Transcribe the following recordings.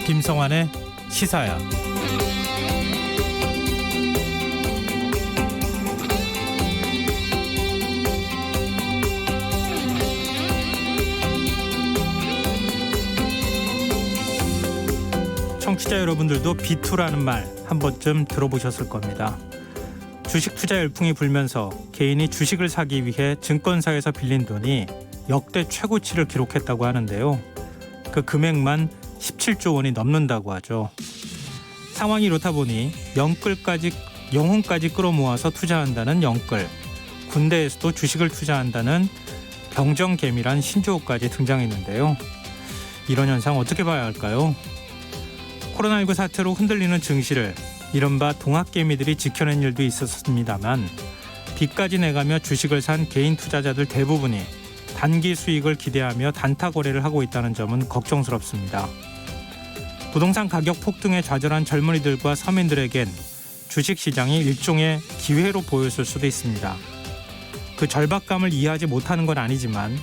김성환의 시사야. 청취자 여러분들도 비투라는 말 한 번쯤 들어보셨을 겁니다. 주식 투자 열풍이 불면서 개인이 주식을 사기 위해 증권사에서 빌린 돈이 역대 최고치를 기록했다고 하는데요. 그 금액만 17조 원이 넘는다고 하죠. 상황이 이렇다 보니 영혼까지 끌어모아서 투자한다는 영끌, 군대에서도 주식을 투자한다는 병정개미란 신조어까지 등장했는데요. 이런 현상 어떻게 봐야 할까요? 코로나19 사태로 흔들리는 증시를 이른바 동학개미들이 지켜낸 일도 있었습니다만 빚까지 내가며 주식을 산 개인 투자자들 대부분이 단기 수익을 기대하며 단타 거래를 하고 있다는 점은 걱정스럽습니다. 부동산 가격 폭등에 좌절한 젊은이들과 서민들에겐 주식시장이 일종의 기회로 보였을 수도 있습니다. 그 절박감을 이해하지 못하는 건 아니지만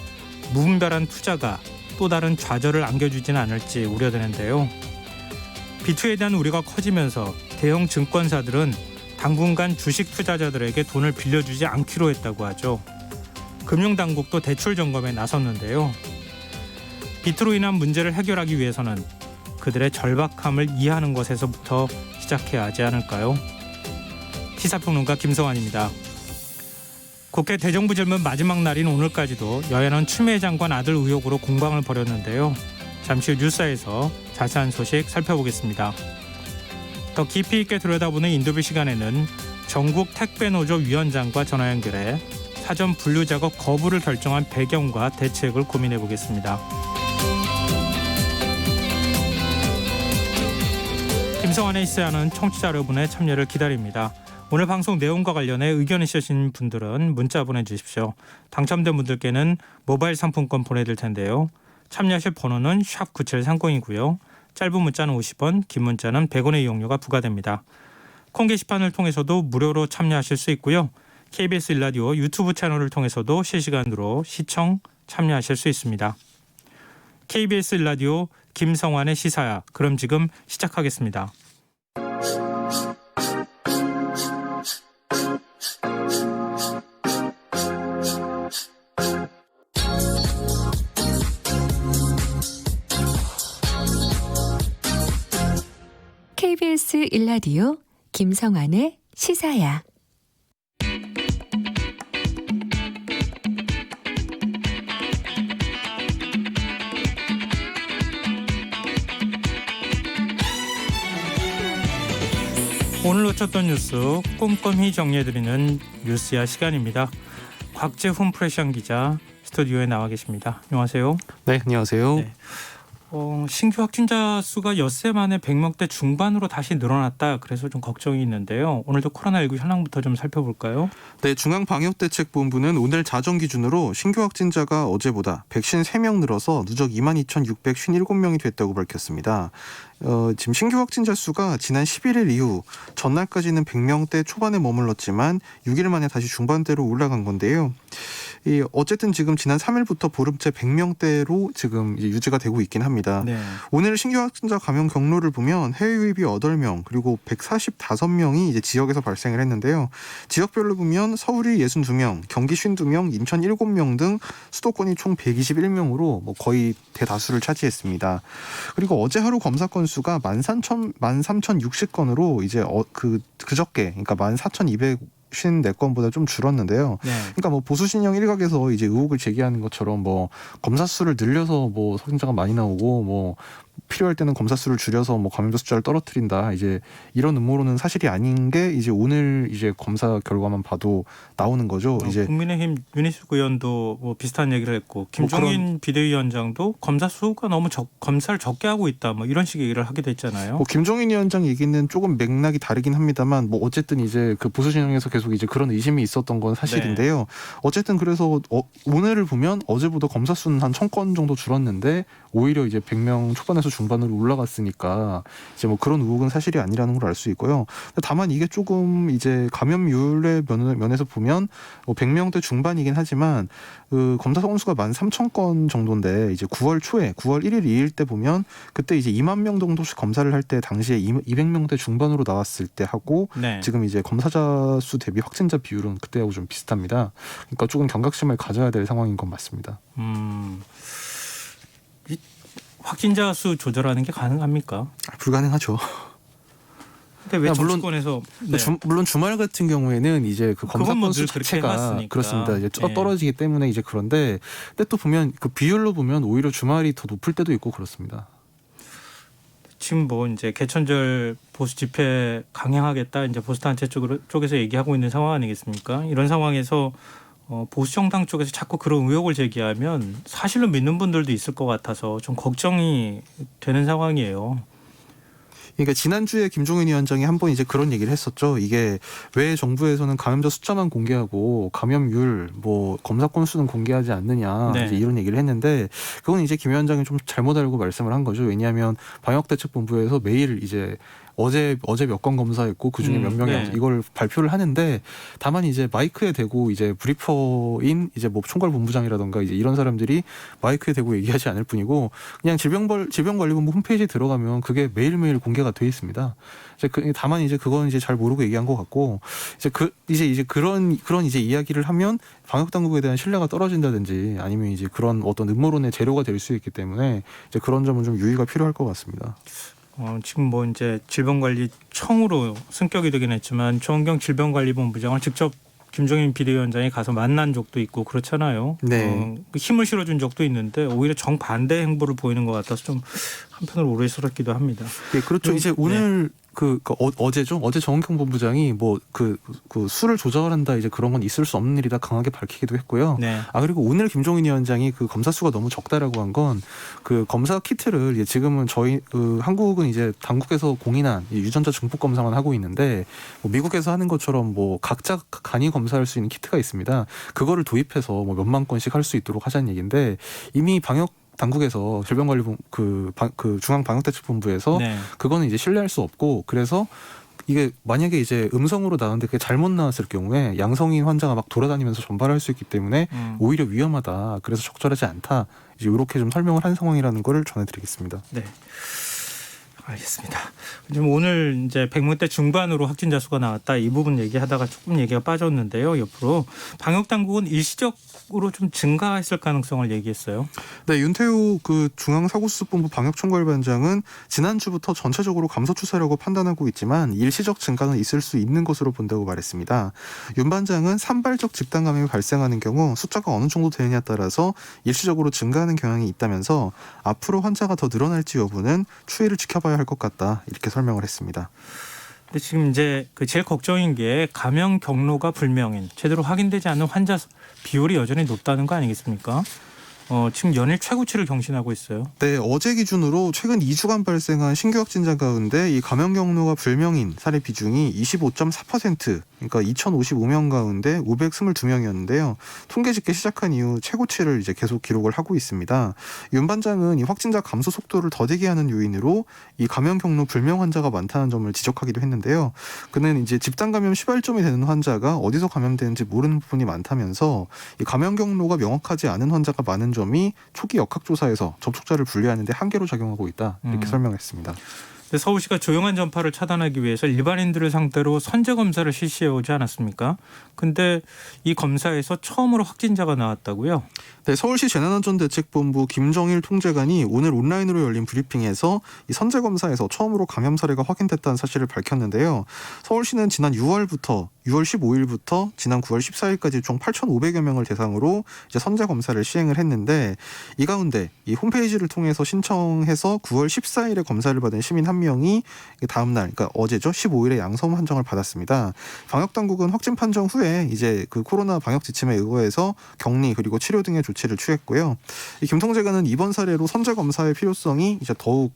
무분별한 투자가 또 다른 좌절을 안겨주지는 않을지 우려되는데요. 비투에 대한 우려가 커지면서 대형 증권사들은 당분간 주식 투자자들에게 돈을 빌려주지 않기로 했다고 하죠. 금융당국도 대출 점검에 나섰는데요. 비투로 인한 문제를 해결하기 위해서는 그들의 절박함을 이해하는 것에서부터 시작해야 하지 않을까요? 시사평론가 김성환입니다. 국회 대정부 질문 마지막 날인 오늘까지도 여야는 추미애 장관 아들 의혹으로 공방을 벌였는데요. 잠시 후 뉴스에서 자세한 소식 살펴보겠습니다. 더 깊이 있게 들여다보는 인터뷰 시간에는 전국 택배노조 위원장과 전화 연결해 사전 분류 작업 거부를 결정한 배경과 대책을 고민해 보겠습니다. 김성환의 시사야는 청취자 여러분의 참여를 기다립니다. 오늘 방송 내용과 관련해 의견 있으신 분들은 문자 보내주십시오. 당첨된 분들께는 모바일 상품권 보내드릴 텐데요. 참여하실 번호는 샵 9730이고요. 짧은 문자는 50원, 긴 문자는 100원의 이용료가 부과됩니다. 콩 게시판을 통해서도 무료로 참여하실 수 있고요. KBS 1라디오 유튜브 채널을 통해서도 실시간으로 시청, 참여하실 수 있습니다. KBS 1라디오 김성환의 시사야. 그럼 지금 시작하겠습니다. KBS 1라디오 김성환의 시사야. 오늘 놓쳤던 뉴스 꼼꼼히 정리해드리는 뉴스야 시간입니다. 곽재훈 프레시안 기자 스튜디오에 나와 계십니다. 안녕하세요. 네, 안녕하세요. 네. 신규 확진자 수가 엿새 만에 100명대 중반으로 다시 늘어났다. 그래서 좀 걱정이 있는데요. 오늘도 코로나19 현황부터 좀 살펴볼까요? 네, 중앙방역대책본부는 오늘 자정 기준으로 신규 확진자가 어제보다 153명 늘어서 누적 22,657명이 됐다고 밝혔습니다. 지금 신규 확진자 수가 지난 11일 이후 전날까지는 100명대 초반에 머물렀지만 6일 만에 다시 중반대로 올라간 건데요. 어쨌든 지금 지난 3일부터 보름째 100명대로 지금 유지가 되고 있긴 합니다. 네. 오늘 신규 확진자 감염 경로를 보면 해외 유입이 8명 그리고 145명이 이제 지역에서 발생을 했는데요. 지역별로 보면 서울이 62명, 경기 52명, 인천 7명 등 수도권이 총 121명으로 거의 대다수를 차지했습니다. 그리고 어제 하루 검사 건수가 13,060건으로 이제 그저께 그러니까 14,254건보다 좀 줄었는데요. 네. 그러니까 보수 진영 일각에서 이제 의혹을 제기하는 것처럼 검사 수를 늘려서 확진자가 많이 나오고 필요할 때는 검사 수를 줄여서 감염자 숫자를 떨어뜨린다. 이제 이런 음모론은 사실이 아닌 게 이제 오늘 이제 검사 결과만 봐도 나오는 거죠. 이제 국민의힘 윤희숙 의원도 비슷한 얘기를 했고 김종인 비대위원장도 검사 수가 너무 검사를 적게 하고 있다. 이런 식의 얘기를 하게 됐잖아요. 김종인 위원장 얘기는 조금 맥락이 다르긴 합니다만 어쨌든 이제 그 보수 진영에서 계속 이제 그런 의심이 있었던 건 사실인데요. 네. 어쨌든 그래서 오늘을 보면 어제보다 검사 수는 한 1,000건 정도 줄었는데 오히려 이제 100명 초반에서 중반으로 올라갔으니까 이제 뭐 그런 의혹은 사실이 아니라는 걸 알 수 있고요. 다만 이게 조금 이제 감염률의 면에서 보면 100명대 중반이긴 하지만 그 검사 건수가 13,000건 정도인데 이제 9월 초에 9월 1일, 2일 때 보면 그때 이제 2만 명 정도씩 검사를 할 때 당시에 200명대 중반으로 나왔을 때 하고 네. 지금 이제 검사자 수 대비 확진자 비율은 그때하고 좀 비슷합니다. 그러니까 조금 경각심을 가져야 될 상황인 건 맞습니다. 이 확진자 수 조절하는 게 가능합니까? 불가능하죠. 근데 왜 물론- 정치권에서 네. 물론 주말 같은 경우에는 이제 그 검사 그건 뭐 건수 늘 그렇게 자체가 해왔으니까. 그렇습니다. 이제 네. 떨어지기 때문에 이제 그런데 근데 또 보면 그 비율로 보면 오히려 주말이 더 높을 때도 있고 그렇습니다. 지금 뭐 이제 개천절 보수 집회 강행하겠다 이제 보수 단체 쪽에서 얘기하고 있는 상황 아니겠습니까? 이런 상황에서 보수 정당 쪽에서 자꾸 그런 의혹을 제기하면 사실로 믿는 분들도 있을 것 같아서 좀 걱정이 되는 상황이에요. 그러니까 지난주에 김종인 위원장이 한 번 이제 그런 얘기를 했었죠. 이게 왜 정부에서는 감염자 숫자만 공개하고 감염률, 뭐 검사 건수는 공개하지 않느냐 네. 이제 이런 얘기를 했는데 그건 이제 김 위원장이 좀 잘못 알고 말씀을 한 거죠. 왜냐하면 방역대책본부에서 매일 이제 어제 몇 건 검사했고 그 중에 몇 명이 네. 이걸 발표를 하는데 다만 이제 마이크에 대고 이제 브리퍼인 이제 뭐 총괄본부장이라던가 이제 이런 사람들이 마이크에 대고 얘기하지 않을 뿐이고 그냥 질병관리본부 홈페이지에 들어가면 그게 매일매일 공개가 돼 있습니다. 다만 이제 그건 이제 잘 모르고 얘기한 것 같고 이제 그런 이제 이야기를 하면 방역 당국에 대한 신뢰가 떨어진다든지 아니면 이제 그런 어떤 음모론의 재료가 될 수 있기 때문에 이제 그런 점은 좀 유의가 필요할 것 같습니다. 지금 뭐 이제 질병관리청으로 승격이 되긴 했지만 조은경 질병관리본부장을 직접 김종인 비대위원장이 가서 만난 적도 있고 그렇잖아요. 네. 힘을 실어준 적도 있는데 오히려 정반대 행보를 보이는 것 같아서 좀 한편으로 우려스럽기도 합니다. 예, 그렇죠. 이제 오늘 어제죠. 어제 정은경 본부장이 뭐 그 수를 조절한다 이제 그런 건 있을 수 없는 일이다 강하게 밝히기도 했고요. 네. 그리고 오늘 김종인 위원장이 그 검사 수가 너무 적다라고 한 건 그 검사 키트를 이제 지금은 저희 한국은 이제 당국에서 공인한 유전자 증폭 검사만 하고 있는데 뭐 미국에서 하는 것처럼 뭐 각자 간이 검사할 수 있는 키트가 있습니다. 그거를 도입해서 뭐 몇만 건씩 할 수 있도록 하자는 얘기인데 이미 방역 당국에서 질병관리본 그 중앙방역대책본부에서 네. 그거는 이제 신뢰할 수 없고 그래서 이게 만약에 이제 음성으로 나왔는데 그게 잘못 나왔을 경우에 양성인 환자가 막 돌아다니면서 전파를 할 수 있기 때문에 오히려 위험하다. 그래서 적절하지 않다. 이제 이렇게 좀 설명을 한 상황이라는 걸 전해드리겠습니다. 네. 알겠습니다. 지금 오늘 이제 100명대 중반으로 확진자 수가 나왔다. 이 부분 얘기하다가 조금 얘기가 빠졌는데요. 옆으로 방역 당국은 일시적으로 좀 증가했을 가능성을 얘기했어요. 네, 윤태호 그 중앙사고수습본부 방역총괄반장은 지난주부터 전체적으로 감소 추세라고 판단하고 있지만 일시적 증가는 있을 수 있는 것으로 본다고 말했습니다. 윤 반장은 산발적 집단 감염이 발생하는 경우 숫자가 어느 정도 되느냐에 따라서 일시적으로 증가하는 경향이 있다면서 앞으로 환자가 더 늘어날지 여부는 추이를 지켜봐야 할 것 같다 이렇게 설명을 했습니다. 근데 지금 이제 그 제일 걱정인 게 감염 경로가 불명인 제대로 확인되지 않는 환자 비율이 여전히 높다는 거 아니겠습니까? 지금 연일 최고치를 경신하고 있어요. 네, 어제 기준으로 최근 2주간 발생한 신규 확진자 가운데 이 감염 경로가 불명인 사례 비중이 25.4%, 그러니까 2,055명 가운데 522명이었는데요. 통계 집계 시작한 이후 최고치를 이제 계속 기록을 하고 있습니다. 윤 반장은 이 확진자 감소 속도를 더디게 하는 요인으로 이 감염 경로 불명 환자가 많다는 점을 지적하기도 했는데요. 그는 이제 집단 감염 시발점이 되는 환자가 어디서 감염되는지 모르는 부분이 많다면서 이 감염 경로가 명확하지 않은 환자가 많은 점이 초기 역학조사에서 접촉자를 분리하는 데 한계로 작용하고 있다 이렇게 설명했습니다. 서울시가 조용한 전파를 차단하기 위해서 일반인들을 상대로 선제 검사를 실시해 오지 않았습니까? 근데 이 검사에서 처음으로 확진자가 나왔다고요? 네, 서울시 재난안전대책본부 김정일 통제관이 오늘 온라인으로 열린 브리핑에서 이 선제 검사에서 처음으로 감염 사례가 확인됐다는 사실을 밝혔는데요. 서울시는 지난 6월 15일부터 지난 9월 14일까지 총 8,500여 명을 대상으로 이제 선제 검사를 시행을 했는데 이 가운데 이 홈페이지를 통해서 신청해서 9월 14일에 검사를 받은 시민 한 명이 다음 날, 그러니까 어제죠, 15일에 양성 판정을 받았습니다. 방역 당국은 확진 판정 후에 이제 그 코로나 방역 지침에 의거해서 격리 그리고 치료 등의 조치를 취했고요. 이 김 통제관은 이번 사례로 선제 검사의 필요성이 이제 더욱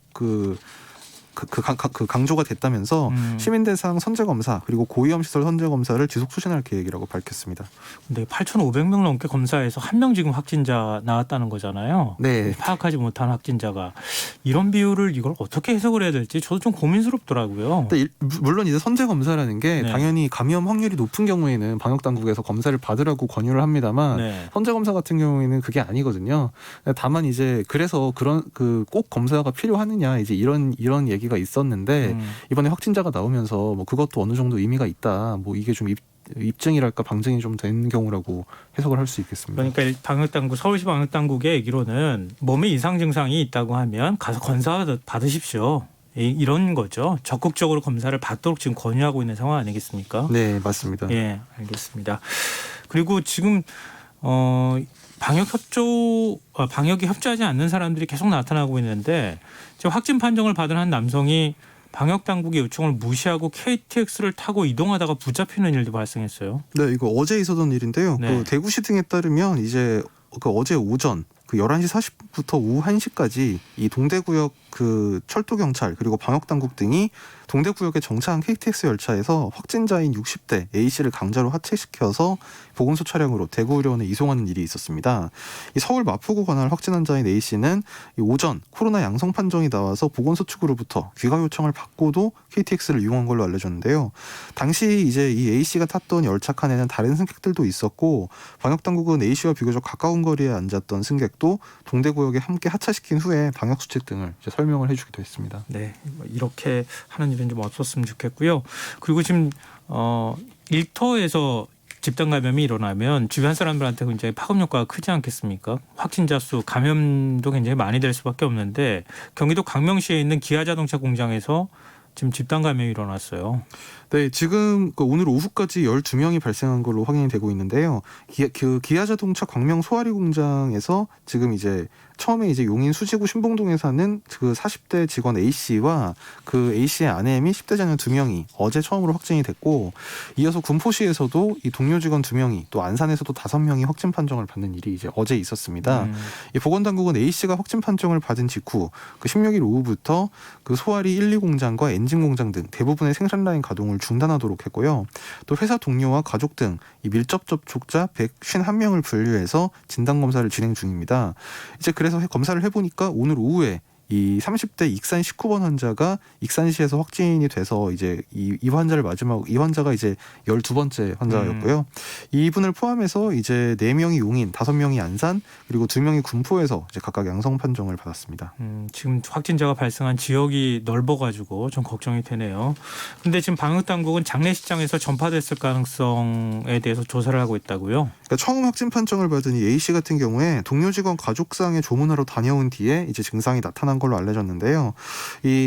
강조가 됐다면서 음. 시민 대상 선제 검사 그리고 고위험 시설 선제 검사를 지속 추진할 계획이라고 밝혔습니다. 근데 8,500명 넘게 검사해서 한 명 지금 확진자 나왔다는 거잖아요. 네. 파악하지 못한 확진자가 이런 비율을 이걸 어떻게 해석을 해야 될지 저도 좀 고민스럽더라고요. 근데 물론 이제 선제 검사라는 게 네. 당연히 감염 확률이 높은 경우에는 방역 당국에서 검사를 받으라고 권유를 합니다만 네. 선제 검사 같은 경우에는 그게 아니거든요. 다만 이제 그래서 그런 꼭 검사가 필요하느냐 이제 이런 얘기가 있었는데 이번에 확진자가 나오면서 뭐 그것도 어느 정도 의미가 있다. 뭐 이게 좀 입증이랄까 방증이 좀 된 경우라고 해석을 할 수 있겠습니다. 그러니까 방역당국 서울시 방역당국의 얘기로는 몸에 이상 증상이 있다고 하면 가서 검사 받으십시오. 이런 거죠. 적극적으로 검사를 받도록 지금 권유하고 있는 상황 아니겠습니까? 네, 맞습니다. 예, 알겠습니다. 그리고 지금 방역에 협조하지 않는 사람들이 계속 나타나고 있는데 지금 확진 판정을 받은 한 남성이 방역 당국의 요청을 무시하고 KTX를 타고 이동하다가 붙잡히는 일도 발생했어요. 네, 이거 어제 있었던 일인데요. 네. 그 대구시 등에 따르면 이제 어제 오전 11시 40분부터 오후 1시까지 이 동대구역 그 철도경찰 그리고 방역당국 등이 동대구역에 정차한 KTX 열차에서 확진자인 60대 A씨를 강제로 하체시켜서 보건소 차량으로 대구의료원에 이송하는 일이 있었습니다. 이 서울 마포구 관할 확진 환자인 A씨는 이 오전 코로나 양성 판정이 나와서 보건소 측으로부터 귀가 요청을 받고도 KTX를 이용한 걸로 알려졌는데요. 당시 이제 이 A씨가 탔던 열차 칸에는 다른 승객들도 있었고 방역당국은 A씨와 비교적 가까운 거리에 앉았던 승객도 동대구역에 함께 하차시킨 후에 방역수칙 등을 이제 설명을 해주기도 했습니다. 네, 이렇게 하는 일은 좀 없었으면 좋겠고요. 그리고 지금 일터에서 집단 감염이 일어나면 주변 사람들한테 굉장히 파급 효과가 크지 않겠습니까? 확진자 수, 감염도 굉장히 많이 될 수밖에 없는데 경기도 강명시에 있는 기아자동차 공장에서 지금 집단 감염이 일어났어요. 네, 지금 오늘 오후까지 12명이 발생한 걸로 확인이 되고 있는데요. 기아자동차 광명 소아리 공장에서 지금 이제 처음에 이제 용인 수지구 신봉동에 사는 그 40대 직원 A씨와 그 A씨의 아내 및 10대 자녀 2명이 어제 처음으로 확진이 됐고 이어서 군포시에서도 이 동료 직원 2명이 또 안산에서도 5명이 확진 판정을 받는 일이 이제 어제 있었습니다. 이 보건당국은 A씨가 확진 판정을 받은 직후 그 16일 오후부터 그 소아리 1, 2 공장과 엔진 공장 등 대부분의 생산 라인 가동을 중단하도록 했고요. 또 회사 동료와 가족 등 이 밀접 접촉자 151명을 분류해서 진단 검사를 진행 중입니다. 이제 그래서 검사를 해보니까 오늘 오후에 이 30대 익산 19번 환자가 익산시에서 확진이 돼서 이제 이 환자를 마지막 이 환자가 이제 12번째 환자였고요. 이분을 포함해서 이제 4명이 용인, 5명이 안산, 그리고 2명이 군포에서 이제 각각 양성 판정을 받았습니다. 지금 확진자가 발생한 지역이 넓어가지고 좀 걱정이 되네요. 근데 지금 방역당국은 장례식장에서 전파됐을 가능성에 대해서 조사를 하고 있다고요? 그러니까 처음 확진 판정을 받은 이 A씨 같은 경우에 동료 직원 가족상에 조문하러 다녀온 뒤에 이제 증상이 나타난 걸로 알려졌는데요.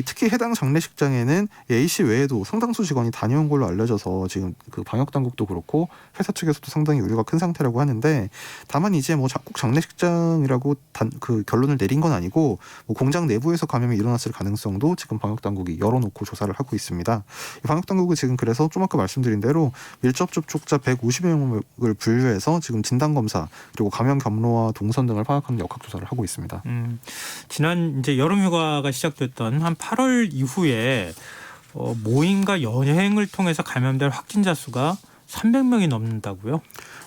특히 해당 장례식장에는 A씨 외에도 상당수 직원이 다녀온 걸로 알려져서 지금 그 방역 당국도 그렇고 회사 측에서도 상당히 우려가 큰 상태라고 하는데 다만 이제 뭐 꼭 장례식장이라고 그 결론을 내린 건 아니고 뭐 공장 내부에서 감염이 일어났을 가능성도 지금 방역 당국이 열어놓고 조사를 하고 있습니다. 방역 당국은 지금 그래서 좀 아까 말씀드린 대로 밀접 접촉자 150명을 분류해서 지금 진단 검사 그리고 감염 경로와 동선 등을 파악하는 역학 조사를 하고 있습니다. 지난 이제 여름 휴가가 시작됐던 한 8월 이후에 모임과 여행을 통해서 감염될 확진자 수가 300명이 넘는다고요?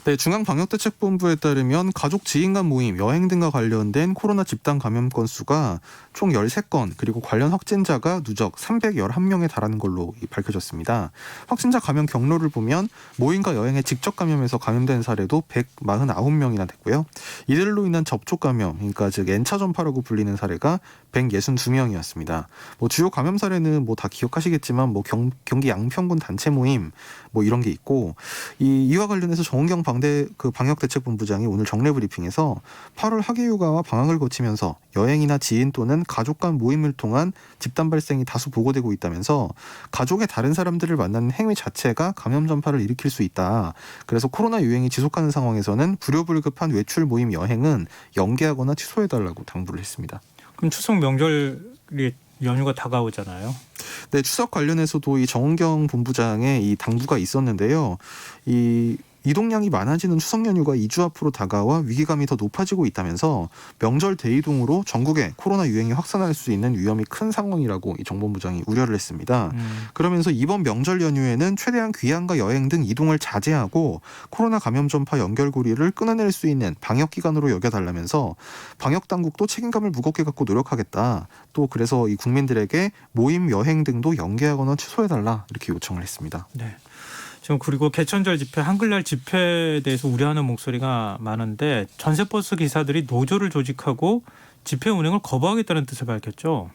네, 중앙방역대책본부에 따르면 가족 지인 간 모임, 여행 등과 관련된 코로나 집단 감염 건수가 총 13건 그리고 관련 확진자가 누적 311명에 달하는 걸로 밝혀졌습니다. 확진자 감염 경로를 보면 모임과 여행에 직접 감염해서 감염된 사례도 149명이나 됐고요. 이들로 인한 접촉 감염, 그러니까 즉 N차 전파라고 불리는 사례가 162명이었습니다. 뭐 주요 감염 사례는 뭐 다 기억하시겠지만 뭐 경기 양평군 단체 모임 뭐 이런 게 있고 이와 관련해서 정은경 방역대책본부장이 오늘 정례 브리핑에서 8월 학예휴가와 방학을 거치면서 여행이나 지인 또는 가족 간 모임을 통한 집단 발생이 다수 보고되고 있다면서 가족의 다른 사람들을 만나는 행위 자체가 감염 전파를 일으킬 수 있다. 그래서 코로나 유행이 지속하는 상황에서는 불효불급한 외출 모임 여행은 연기하거나 취소해달라고 당부를 했습니다. 그럼 추석 명절이 연휴가 다가오잖아요. 네, 추석 관련해서도 이 정은경 본부장의 이 당부가 있었는데요. 이동량이 많아지는 추석 연휴가 2주 앞으로 다가와 위기감이 더 높아지고 있다면서 명절 대이동으로 전국에 코로나 유행이 확산할 수 있는 위험이 큰 상황이라고 이 정보부장이 우려를 했습니다. 그러면서 이번 명절 연휴에는 최대한 귀향과 여행 등 이동을 자제하고 코로나 감염 전파 연결고리를 끊어낼 수 있는 방역 기간으로 여겨달라면서 방역 당국도 책임감을 무겁게 갖고 노력하겠다. 또 그래서 이 국민들에게 모임 여행 등도 연기하거나 취소해달라 이렇게 요청을 했습니다. 네. 지금 그리고 개천절 집회, 한글날 집회에 대해서 우려하는 목소리가 많은데 전세버스 기사들이 노조를 조직하고 집회 운행을 거부하겠다는 뜻을 밝혔죠.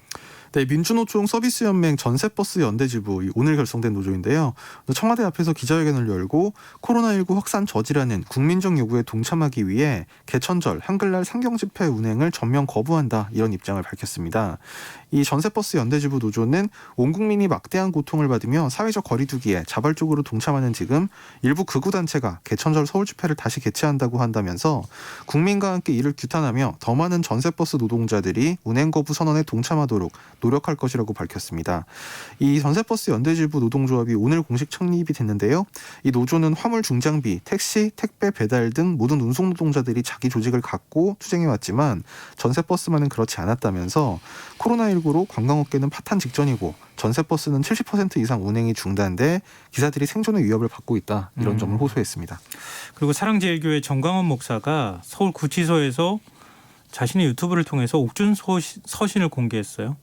네, 민주노총 서비스연맹 전세버스 연대지부 오늘 결성된 노조인데요. 청와대 앞에서 기자회견을 열고 코로나19 확산 저지라는 국민적 요구에 동참하기 위해 개천절 한글날 상경집회 운행을 전면 거부한다 이런 입장을 밝혔습니다. 이 전세버스 연대지부 노조는 온 국민이 막대한 고통을 받으며 사회적 거리두기에 자발적으로 동참하는 지금 일부 극우단체가 개천절 서울집회를 다시 개최한다고 한다면서 국민과 함께 이를 규탄하며 더 많은 전세버스 노동자들이 운행 거부 선언에 동참하도록 노력할 것이라고 밝혔습니다. 이 전세버스 연대지부 노동조합이 오늘 공식 창립이 됐는데요. 이 노조는 화물 중장비, 택시, 택배 배달 등 모든 운송 노동자들이 자기 조직을 갖고 투쟁해왔지만 전세버스만은 그렇지 않았다면서 코로나19로 관광업계는 파탄 직전이고 전세버스는 70% 이상 운행이 중단돼 기사들이 생존의 위협을 받고 있다 이런 점을 호소했습니다. 그리고 사랑제일교회 정광원 목사가 서울 구치소에서 자신의 유튜브를 통해서 옥중 서신을 공개했어요.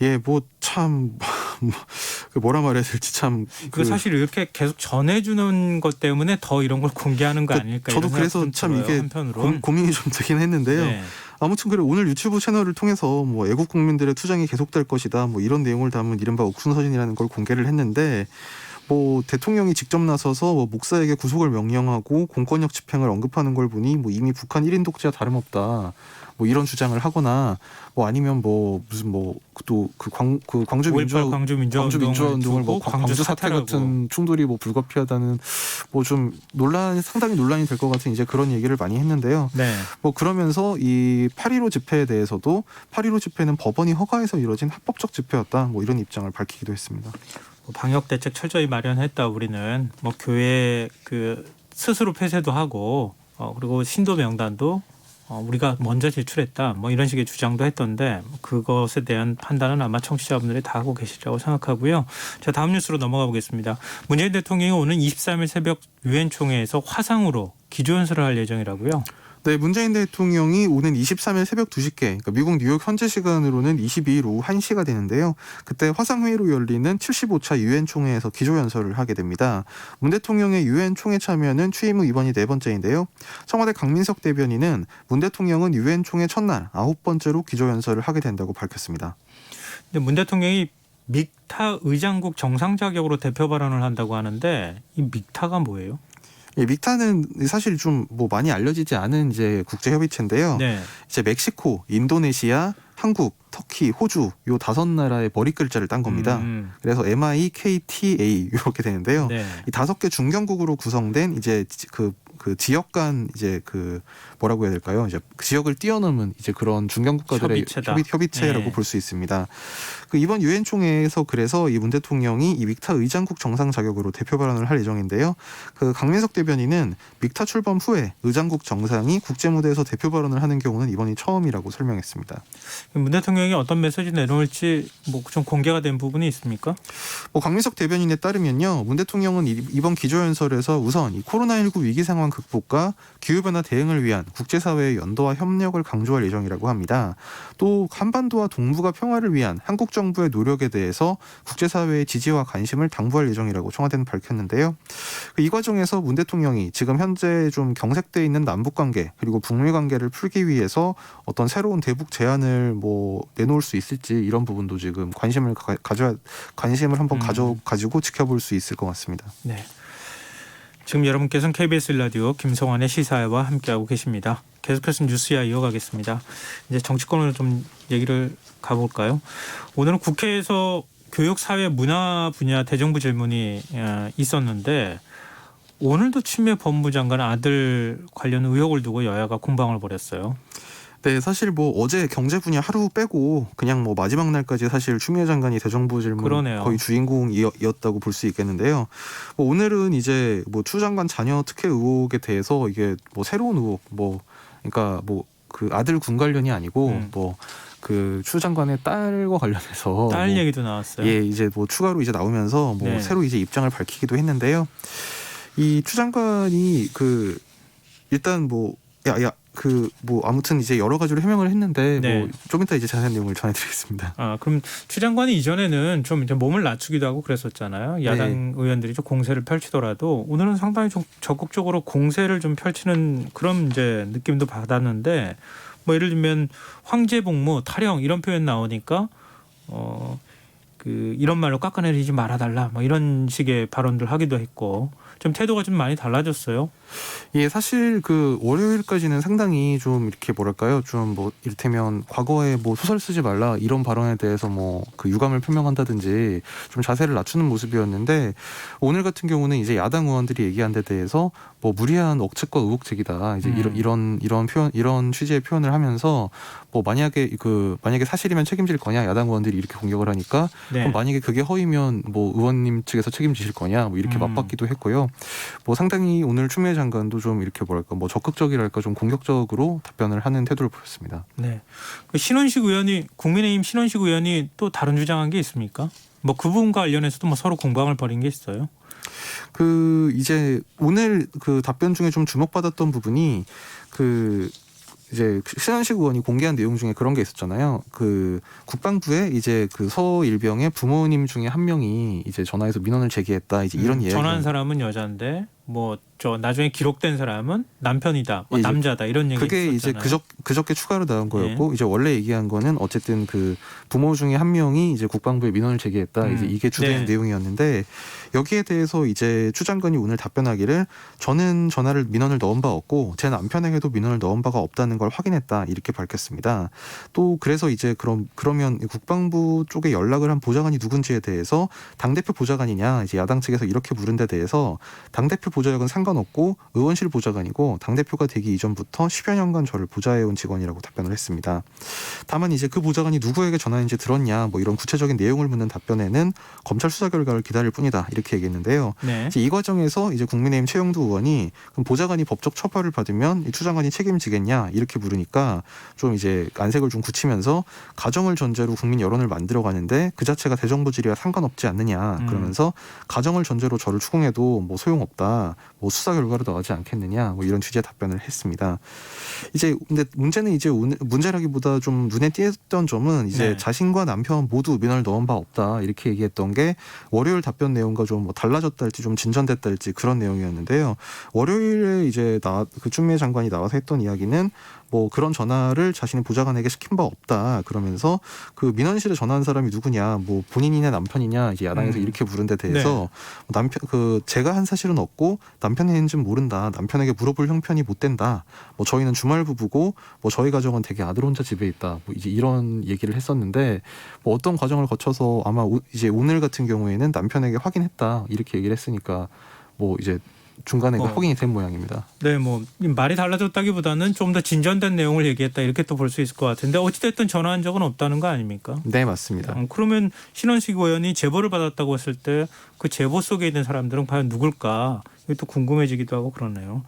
예, 뭐 참 뭐라 말해야 될지 참. 그 사실 이렇게 계속 전해주는 것 때문에 더 이런 걸 공개하는 거 아닐까? 저도 그래서 참 이게 고민이 좀 되긴 했는데요. 네. 아무튼 그래 오늘 유튜브 채널을 통해서 뭐 애국 국민들의 투쟁이 계속될 것이다 뭐 이런 내용을 담은 이른바 옥순서신이라는 걸 공개를 했는데. 뭐 대통령이 직접 나서서 뭐 목사에게 구속을 명령하고 공권력 집행을 언급하는 걸 보니 뭐 이미 북한 1인 독재와 다름없다. 뭐 이런 주장을 하거나 뭐 아니면 뭐 무슨 뭐 또 그 광주 민주화운동을 뭐 광주 사태 같은 충돌이 뭐 불가피하다는 뭐 좀 상당히 논란이 될 것 같은 이제 그런 얘기를 많이 했는데요. 네. 뭐 그러면서 이 8.15 집회에 대해서도 8.15 집회는 법원이 허가해서 이뤄진 합법적 집회였다. 뭐 이런 입장을 밝히기도 했습니다. 방역 대책 철저히 마련했다. 우리는 뭐 교회 그 스스로 폐쇄도 하고 그리고 신도 명단도 우리가 먼저 제출했다. 뭐 이런 식의 주장도 했던데 그것에 대한 판단은 아마 청취자분들이 다 하고 계시리라고 생각하고요. 자, 다음 뉴스로 넘어가 보겠습니다. 문재인 대통령이 오는 23일 새벽 유엔 총회에서 화상으로 기조연설을 할 예정이라고요. 네, 문재인 대통령이 오는 23일 새벽 2시께 그러니까 미국 뉴욕 현지 시간으로는 22일 오후 1시가 되는데요. 그때 화상회의로 열리는 75차 유엔 총회에서 기조연설을 하게 됩니다. 문 대통령의 유엔 총회 참여는 취임 후 이번이 4번째인데요. 청와대 강민석 대변인은 문 대통령은 유엔 총회 첫날 9번째로 기조연설을 하게 된다고 밝혔습니다. 근데 문 대통령이 믹타 의장국 정상 자격으로 대표 발언을 한다고 하는데 이 믹타가 뭐예요? 예, 믹타는 사실 좀 뭐 많이 알려지지 않은 이제 국제 협의체인데요. 네. 이제 멕시코, 인도네시아, 한국, 터키, 호주 요 5나라의 머리 글자를 딴 겁니다. 그래서 MIKTA 이렇게 되는데요. 네. 이 5개 중견국으로 구성된 이제 그 지역 간 이제 그 뭐라고 해야 될까요? 이제 그 지역을 뛰어넘은 이제 그런 중견 국가들의 협의체라고 네. 볼 수 있습니다. 그 이번 유엔 총회에서 그래서 이 문 대통령이 이 믹타 의장국 정상 자격으로 대표 발언을 할 예정인데요. 그 강민석 대변인은 믹타 출범 후에 의장국 정상이 국제 무대에서 대표 발언을 하는 경우는 이번이 처음이라고 설명했습니다. 문 대통령이 어떤 메시지 내놓을지 뭐 좀 공개가 된 부분이 있습니까? 뭐 강민석 대변인에 따르면요, 문 대통령은 이번 기조연설에서 우선 이 코로나19 위기 상황 극복과 기후변화 대응을 위한 국제사회의 연도와 협력을 강조할 예정이라고 합니다. 또 한반도와 동북아 평화를 위한 한국 정부의 노력에 대해서 국제사회의 지지와 관심을 당부할 예정이라고 청와대는 밝혔는데요. 이 과정에서 문 대통령이 지금 현재 좀 경색돼 있는 남북관계 그리고 북미관계를 풀기 위해서 어떤 새로운 대북 제안을 뭐 내놓을 수 있을지 이런 부분도 지금 관심을 한번 가지고 지켜볼 수 있을 것 같습니다. 네. 지금 여러분께서는 KBS 라디오 김성환의 시사회와 함께하고 계십니다. 계속해서 뉴스야 이어가겠습니다. 이제 정치권으로 좀 얘기를 가볼까요? 오늘은 국회에서 교육, 사회, 문화 분야 대정부 질문이 있었는데 오늘도 추미애 법무부 장관 아들 관련 의혹을 두고 여야가 공방을 벌였어요. 네, 사실 뭐 어제 경제 분야 하루 빼고 그냥 뭐 마지막 날까지 사실 추미애 장관이 대정부 질문 그러네요. 거의 주인공이었다고 볼 수 있겠는데요. 뭐 오늘은 이제 뭐 추 장관 자녀 특혜 의혹에 대해서 이게 뭐 새로운 의혹, 뭐 그러니까 뭐 그 아들 군 관련이 아니고 뭐 그 추 장관의 딸과 관련해서 딸 뭐 얘기도 나왔어요. 예, 이제 뭐 추가로 이제 나오면서 뭐 네. 새로 이제 입장을 밝히기도 했는데요. 이 추 장관이 그 일단 뭐 그 뭐 아무튼 이제 여러 가지로 해명을 했는데 네. 뭐 좀 이따 이제 자세한 내용을 전해드리겠습니다. 그럼 추 장관이 이전에는 좀 이제 몸을 낮추기도 하고 그랬었잖아요. 야당 의원들이 좀 공세를 펼치더라도 오늘은 상당히 좀 적극적으로 공세를 좀 펼치는 그런 이제 느낌도 받았는데 뭐 예를 들면 황제복무, 타령 이런 표현 나오니까 그 이런 말로 깎아내리지 말아달라 뭐 이런 식의 발언들 하기도 했고 좀 태도가 좀 많이 달라졌어요. 예, 사실 그 월요일까지는 상당히 좀 이렇게 뭐랄까요, 좀 뭐 이를테면 과거에 뭐 소설 쓰지 말라 이런 발언에 대해서 뭐 그 유감을 표명한다든지 좀 자세를 낮추는 모습이었는데 오늘 같은 경우는 이제 야당 의원들이 얘기한 데 대해서 뭐 무리한 억측과 의혹 제기다 이제 이런 표현 이런 취지의 표현을 하면서 뭐 만약에 사실이면 책임질 거냐 야당 의원들이 이렇게 공격을 하니까 네. 그럼 만약에 그게 허위면 뭐 의원님 측에서 책임지실 거냐 뭐 이렇게 맞받기도 했고요. 뭐 상당히 오늘 추미애 장관도 좀 이렇게 뭐랄까 뭐 적극적이랄까 좀 공격적으로 답변을 하는 태도를 보였습니다. 네. 그 신원식 의원이 국민의힘 신원식 의원이 또 다른 주장한 게 있습니까? 뭐 그 부분과 관련해서도 뭐 서로 공방을 벌인 게 있어요. 그 이제 오늘 그 답변 중에 좀 주목받았던 부분이 그 이제 신원식 의원이 공개한 내용 중에 그런 게 있었잖아요. 그 국방부에 이제 그 서일병의 부모님 중에 한 명이 이제 전화해서 민원을 제기했다. 이제 이런 이야기. 전화한 사람은 여자인데 뭐 저 나중에 기록된 사람은 남편이다, 뭐 남자다 이런 얘기. 그게 있었잖아요. 이제 그저께 추가로 나온 거였고 이제 원래 얘기한 거는 어쨌든 그 부모 중에 한 명이 이제 국방부에 민원을 제기했다. 이제 이게 주된 내용이었는데 여기에 대해서 이제 추 장관이 오늘 답변하기를 저는 민원을 넣은 바 없고 제 남편에게도 민원을 넣은 바가 없다는 걸 확인했다 이렇게 밝혔습니다. 또 그래서 이제 그러면 국방부 쪽에 연락을 한 보좌관이 누군지에 대해서 당대표 보좌관이냐 이제 야당 측에서 이렇게 물은 데 대해서 당대표 보좌관은 상관없고 의원실 보좌관이고 당대표가 되기 이전부터 10여 년간 저를 보좌해온 직원이라고 답변을 했습니다. 다만 이제 그 보좌관이 누구에게 전화했는지 들었냐 뭐 이런 구체적인 내용을 묻는 답변에는 검찰 수사 결과를 기다릴 뿐이다 이렇게 얘기했는데요. 네. 이 과정에서 이제 국민의힘 최영두 의원이 그럼 보좌관이 법적 처벌을 받으면 이 추 장관이 책임지겠냐 이렇게 물으니까 좀 이제 안색을 좀 굳히면서 가정을 전제로 국민 여론을 만들어가는데 그 자체가 대정부 질의와 상관없지 않느냐 그러면서 가정을 전제로 저를 추궁해도 뭐 소용없다 뭐 수사 결과로 나오지 않겠느냐 뭐 이런 취지의 답변을 했습니다. 이제 근데 문제는 이제 문제라기보다 좀 눈에 띄었던 점은 이제 자신과 남편 모두 민원을 넣은 바 없다 이렇게 얘기했던 게 월요일 답변 내용과 좀 뭐 달라졌다 할지 좀 진전됐다 할지 그런 내용이었는데요. 월요일에 이제 그 추미애 장관이 나와서 했던 이야기는 뭐 그런 전화를 자신의 보좌관에게 시킨 바 없다 그러면서 그 민원실에 전화한 사람이 누구냐 뭐 본인이냐 남편이냐 이제 야당에서 이렇게 물은 데 대해서 제가 한 사실은 없고 남편이 했는지는 모른다 남편에게 물어볼 형편이 못 된다 뭐 저희는 주말 부부고 뭐 저희 가정은 되게 아들 혼자 집에 있다 뭐 이제 이런 얘기를 했었는데 뭐 어떤 과정을 거쳐서 아마 이제 오늘 같은 경우에는 남편에게 확인했다 이렇게 얘기를 했으니까 뭐 이제 중간에 확인이 된 모양입니다. 네, 뭐 말이 달라졌다기보다는 좀 더 진전된 내용을 얘기했다 이렇게 또 볼 수 있을 것 같은데 어찌됐든 전화한 적은 없다는 거 아닙니까? 네, 맞습니다. 그러면 신원식 의원이 제보를 받았다고 했을 때 그 제보 속에 있는 사람들은 과연 누굴까? 이게 또 궁금해지기도 하고 그러네요.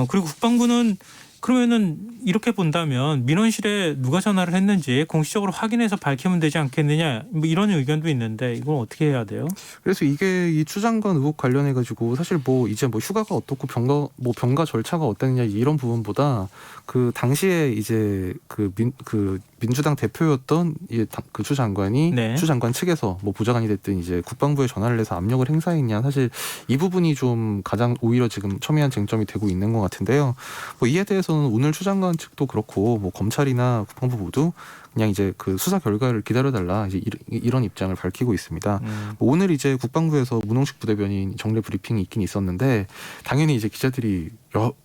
그리고 국방부는 그러면은 이렇게 본다면 민원실에 누가 전화를 했는지 공식적으로 확인해서 밝히면 되지 않겠느냐 뭐 이런 의견도 있는데 이건 어떻게 해야 돼요? 그래서 이게 이 추 장관 의혹 관련해 가지고 사실 뭐 이제 뭐 휴가가 어떻고 병가 절차가 어땠느냐 이런 부분보다 그 당시에 이제 그 민주당 대표였던 그 추 장관이 추 장관 측에서 뭐 보좌관이 됐든 이제 국방부에 전화를 해서 압력을 행사했냐 사실 이 부분이 좀 가장 오히려 지금 첨예한 쟁점이 되고 있는 것 같은데요. 뭐 이에 대해서는 오늘 추 장관 측도 그렇고 뭐 검찰이나 국방부 모두 그냥 이제 그 수사 결과를 기다려달라 이제 이런 입장을 밝히고 있습니다. 뭐 오늘 이제 국방부에서 문홍식 부대변인 정례 브리핑이 있긴 있었는데 당연히 이제 기자들이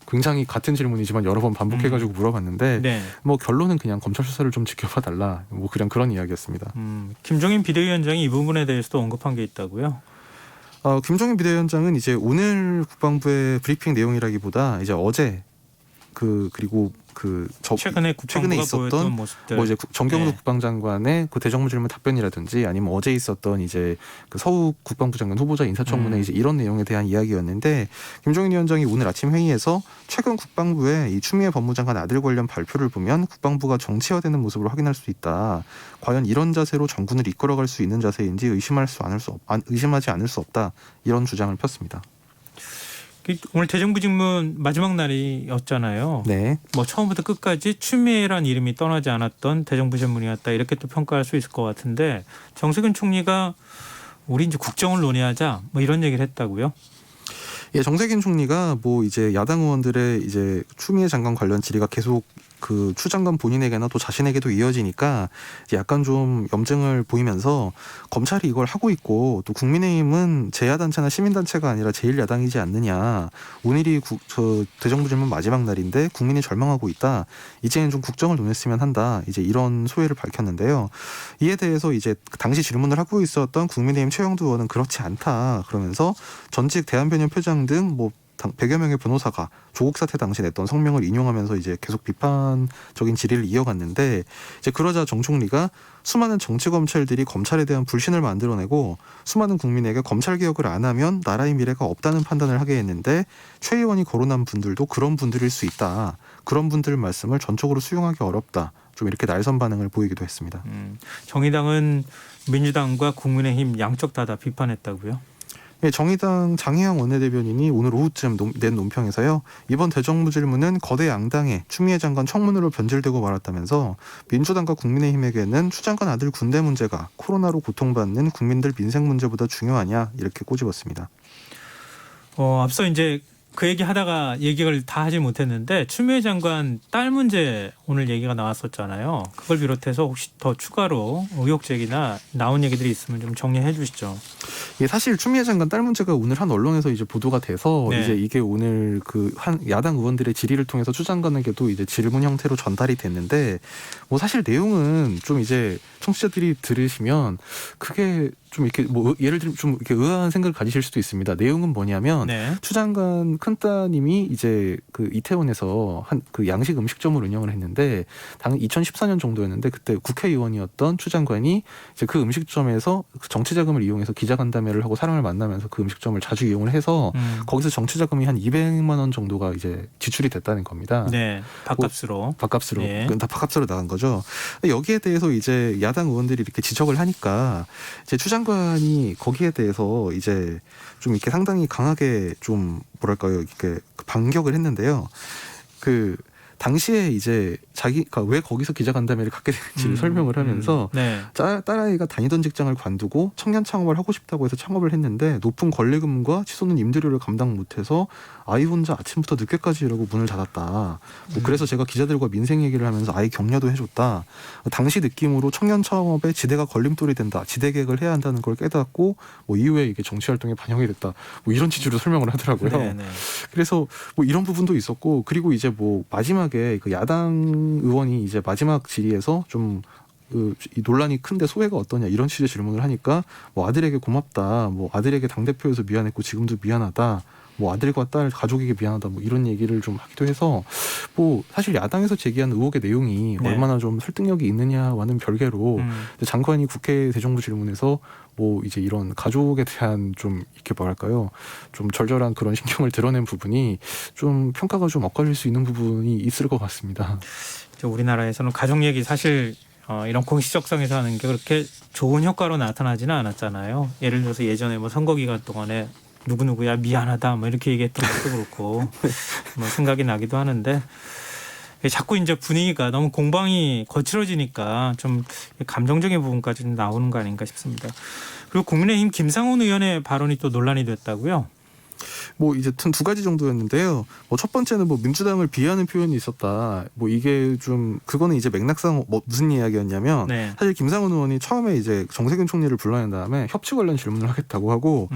굉장히 같은 질문이지만 여러 번 반복해가지고 물어봤는데 뭐 결론은 그냥 검찰 수사를 좀 지켜봐달라 뭐 그냥 그런 이야기였습니다. 김종인 비대위원장이 이 부분에 대해서도 언급한 게 있다고요? 김종인 비대위원장은 이제 오늘 국방부의 브리핑 내용이라기보다 이제 어제 그리고 최근에 국방부가 있었던 보였던 모습들. 뭐 이제 정경도 네. 국방장관의 그 대정부 질문 답변이라든지 아니면 어제 있었던 이제 그 서욱 국방부 장관 후보자 인사청문회 이제 이런 내용에 대한 이야기였는데 김종인 위원장이 오늘 아침 회의에서 최근 국방부의 이 추미애 법무장관 아들 관련 발표를 보면 국방부가 정치화되는 모습을 확인할 수 있다. 과연 이런 자세로 정군을 이끌어갈 수 있는 자세인지 의심하지 않을 수 없다. 이런 주장을 폈습니다. 오늘 대정부 질문 마지막 날이었잖아요. 네. 뭐 처음부터 끝까지 추미애란 이름이 떠나지 않았던 대정부 질문이었다 이렇게 또 평가할 수 있을 것 같은데 정세균 총리가 우리 이제 국정을 논의하자 뭐 이런 얘기를 했다고요? 예, 정세균 총리가 뭐 이제 야당 의원들의 이제 추미애 장관 관련 질의가 계속 그 추 장관 본인에게나 또 자신에게도 이어지니까 이제 약간 좀 염증을 보이면서 검찰이 이걸 하고 있고 또 국민의힘은 제야단체나 시민단체가 아니라 제1야당이지 않느냐. 오늘이 대정부 질문 마지막 날인데 국민이 절망하고 있다. 이제는 좀 국정을 논했으면 한다. 이제 이런 소회를 밝혔는데요. 이에 대해서 이제 당시 질문을 하고 있었던 국민의힘 최영두 의원은 그렇지 않다. 그러면서 전직 대한변협회장 등 뭐 100여 명의 변호사가 조국 사태 당시 냈던 성명을 인용하면서 이제 계속 비판적인 질의를 이어갔는데 이제 그러자 정 총리가 수많은 정치 검찰들이 검찰에 대한 불신을 만들어내고 수많은 국민에게 검찰 개혁을 안 하면 나라의 미래가 없다는 판단을 하게 했는데 최 의원이 거론한 분들도 그런 분들일 수 있다. 그런 분들 말씀을 전적으로 수용하기 어렵다. 좀 이렇게 날선 반응을 보이기도 했습니다. 정의당은 민주당과 국민의힘 양쪽 다 비판했다고요? 예, 정의당 장혜영 원내대변인이 오늘 오후쯤 낸 논평에서요. 이번 대정부 질문은 거대 양당의 추미애 장관 청문으로 변질되고 말았다면서 민주당과 국민의힘에게는 추 장관 아들 군대 문제가 코로나로 고통받는 국민들 민생 문제보다 중요하냐 이렇게 꼬집었습니다. 앞서 이제 그 얘기 하다가 얘기를 다 하지 못했는데 추미애 장관 딸 문제 오늘 얘기가 나왔었잖아요. 그걸 비롯해서 혹시 더 추가로 의혹 제기나 나온 얘기들이 있으면 좀 정리해 주시죠. 예, 사실 추미애 장관 딸 문제가 오늘 한 언론에서 이제 보도가 돼서 네. 이제 이게 오늘 그 한 야당 의원들의 질의를 통해서 추 장관에게도 이제 질문 형태로 전달이 됐는데 뭐 사실 내용은 좀 이제 청취자들이 들으시면 그게 좀 이렇게 뭐 예를 들면 좀 이렇게 의아한 생각을 가지실 수도 있습니다. 내용은 뭐냐면 네. 추 장관 큰따님이 이제 그 이태원에서 한 그 양식 음식점을 운영을 했는데 당 2014년 정도였는데 그때 국회의원이었던 추 장관이 이제 그 음식점에서 정치자금을 이용해서 기자간담회를 하고 사람을 만나면서 그 음식점을 자주 이용을 해서 거기서 정치자금이 한 200만 원 정도가 이제 지출이 됐다는 겁니다. 네, 밥값으로. 밥값으로. 네. 다 밥값으로 나간 거죠. 여기에 대해서 이제 야당 의원들이 이렇게 지적을 하니까 이제 추 장관이 거기에 대해서 이제 좀 이렇게 상당히 강하게 좀 뭐랄까요, 이렇게 반격을 했는데요. 그 당시에 이제 자기가 왜 거기서 기자간담회를 갖게 되는지를 설명을 하면서 네. 딸아이가 다니던 직장을 관두고 청년 창업을 하고 싶다고 해서 창업을 했는데 높은 권리금과 치솟는 임대료를 감당 못해서 아이 혼자 아침부터 늦게까지 일하고 문을 닫았다. 뭐 그래서 제가 기자들과 민생 얘기를 하면서 아이 격려도 해줬다. 당시 느낌으로 청년 창업에 지대가 걸림돌이 된다. 지대 개혁을 해야 한다는 걸 깨닫고 뭐 이후에 이게 정치 활동에 반영이 됐다. 뭐 이런 취지로 설명을 하더라고요. 네, 네. 그래서 뭐 이런 부분도 있었고 그리고 이제 뭐 마지막에 그 야당 의원이 이제 마지막 질의에서 좀 이 논란이 큰데 소회가 어떠냐 이런 취지의 질문을 하니까 뭐 아들에게 고맙다, 뭐 아들에게 당대표에서 미안했고 지금도 미안하다, 뭐 아들과 딸 가족에게 미안하다, 뭐 이런 얘기를 좀 하기도 해서 뭐 사실 야당에서 제기한 의혹의 내용이 네. 얼마나 좀 설득력이 있느냐와는 별개로 장관이 국회 대정부 질문에서 뭐 이제 이런 가족에 대한 좀 이렇게 뭐랄까요, 좀 절절한 그런 신경을 드러낸 부분이 좀 평가가 좀 엇갈릴 수 있는 부분이 있을 것 같습니다. 우리나라에서는 가족 얘기 사실 이런 공식적성에서 하는 게 그렇게 좋은 효과로 나타나지는 않았잖아요. 예를 들어서 예전에 뭐 선거 기간 동안에 누구누구야 미안하다 뭐 이렇게 얘기했던 것도 그렇고 뭐 생각이 나기도 하는데 자꾸 이제 분위기가 너무 공방이 거칠어지니까 좀 감정적인 부분까지 좀 나오는 거 아닌가 싶습니다. 그리고 국민의힘 김상훈 의원의 발언이 또 논란이 됐다고요? 뭐 이제 두 가지 정도였는데요. 뭐 첫 번째는 뭐 민주당을 비하하는 표현이 있었다. 뭐 이게 좀 그거는 이제 맥락상 뭐 무슨 이야기였냐면 네. 사실 김상훈 의원이 처음에 이제 정세균 총리를 불러낸 다음에 협치 관련 질문을 하겠다고 하고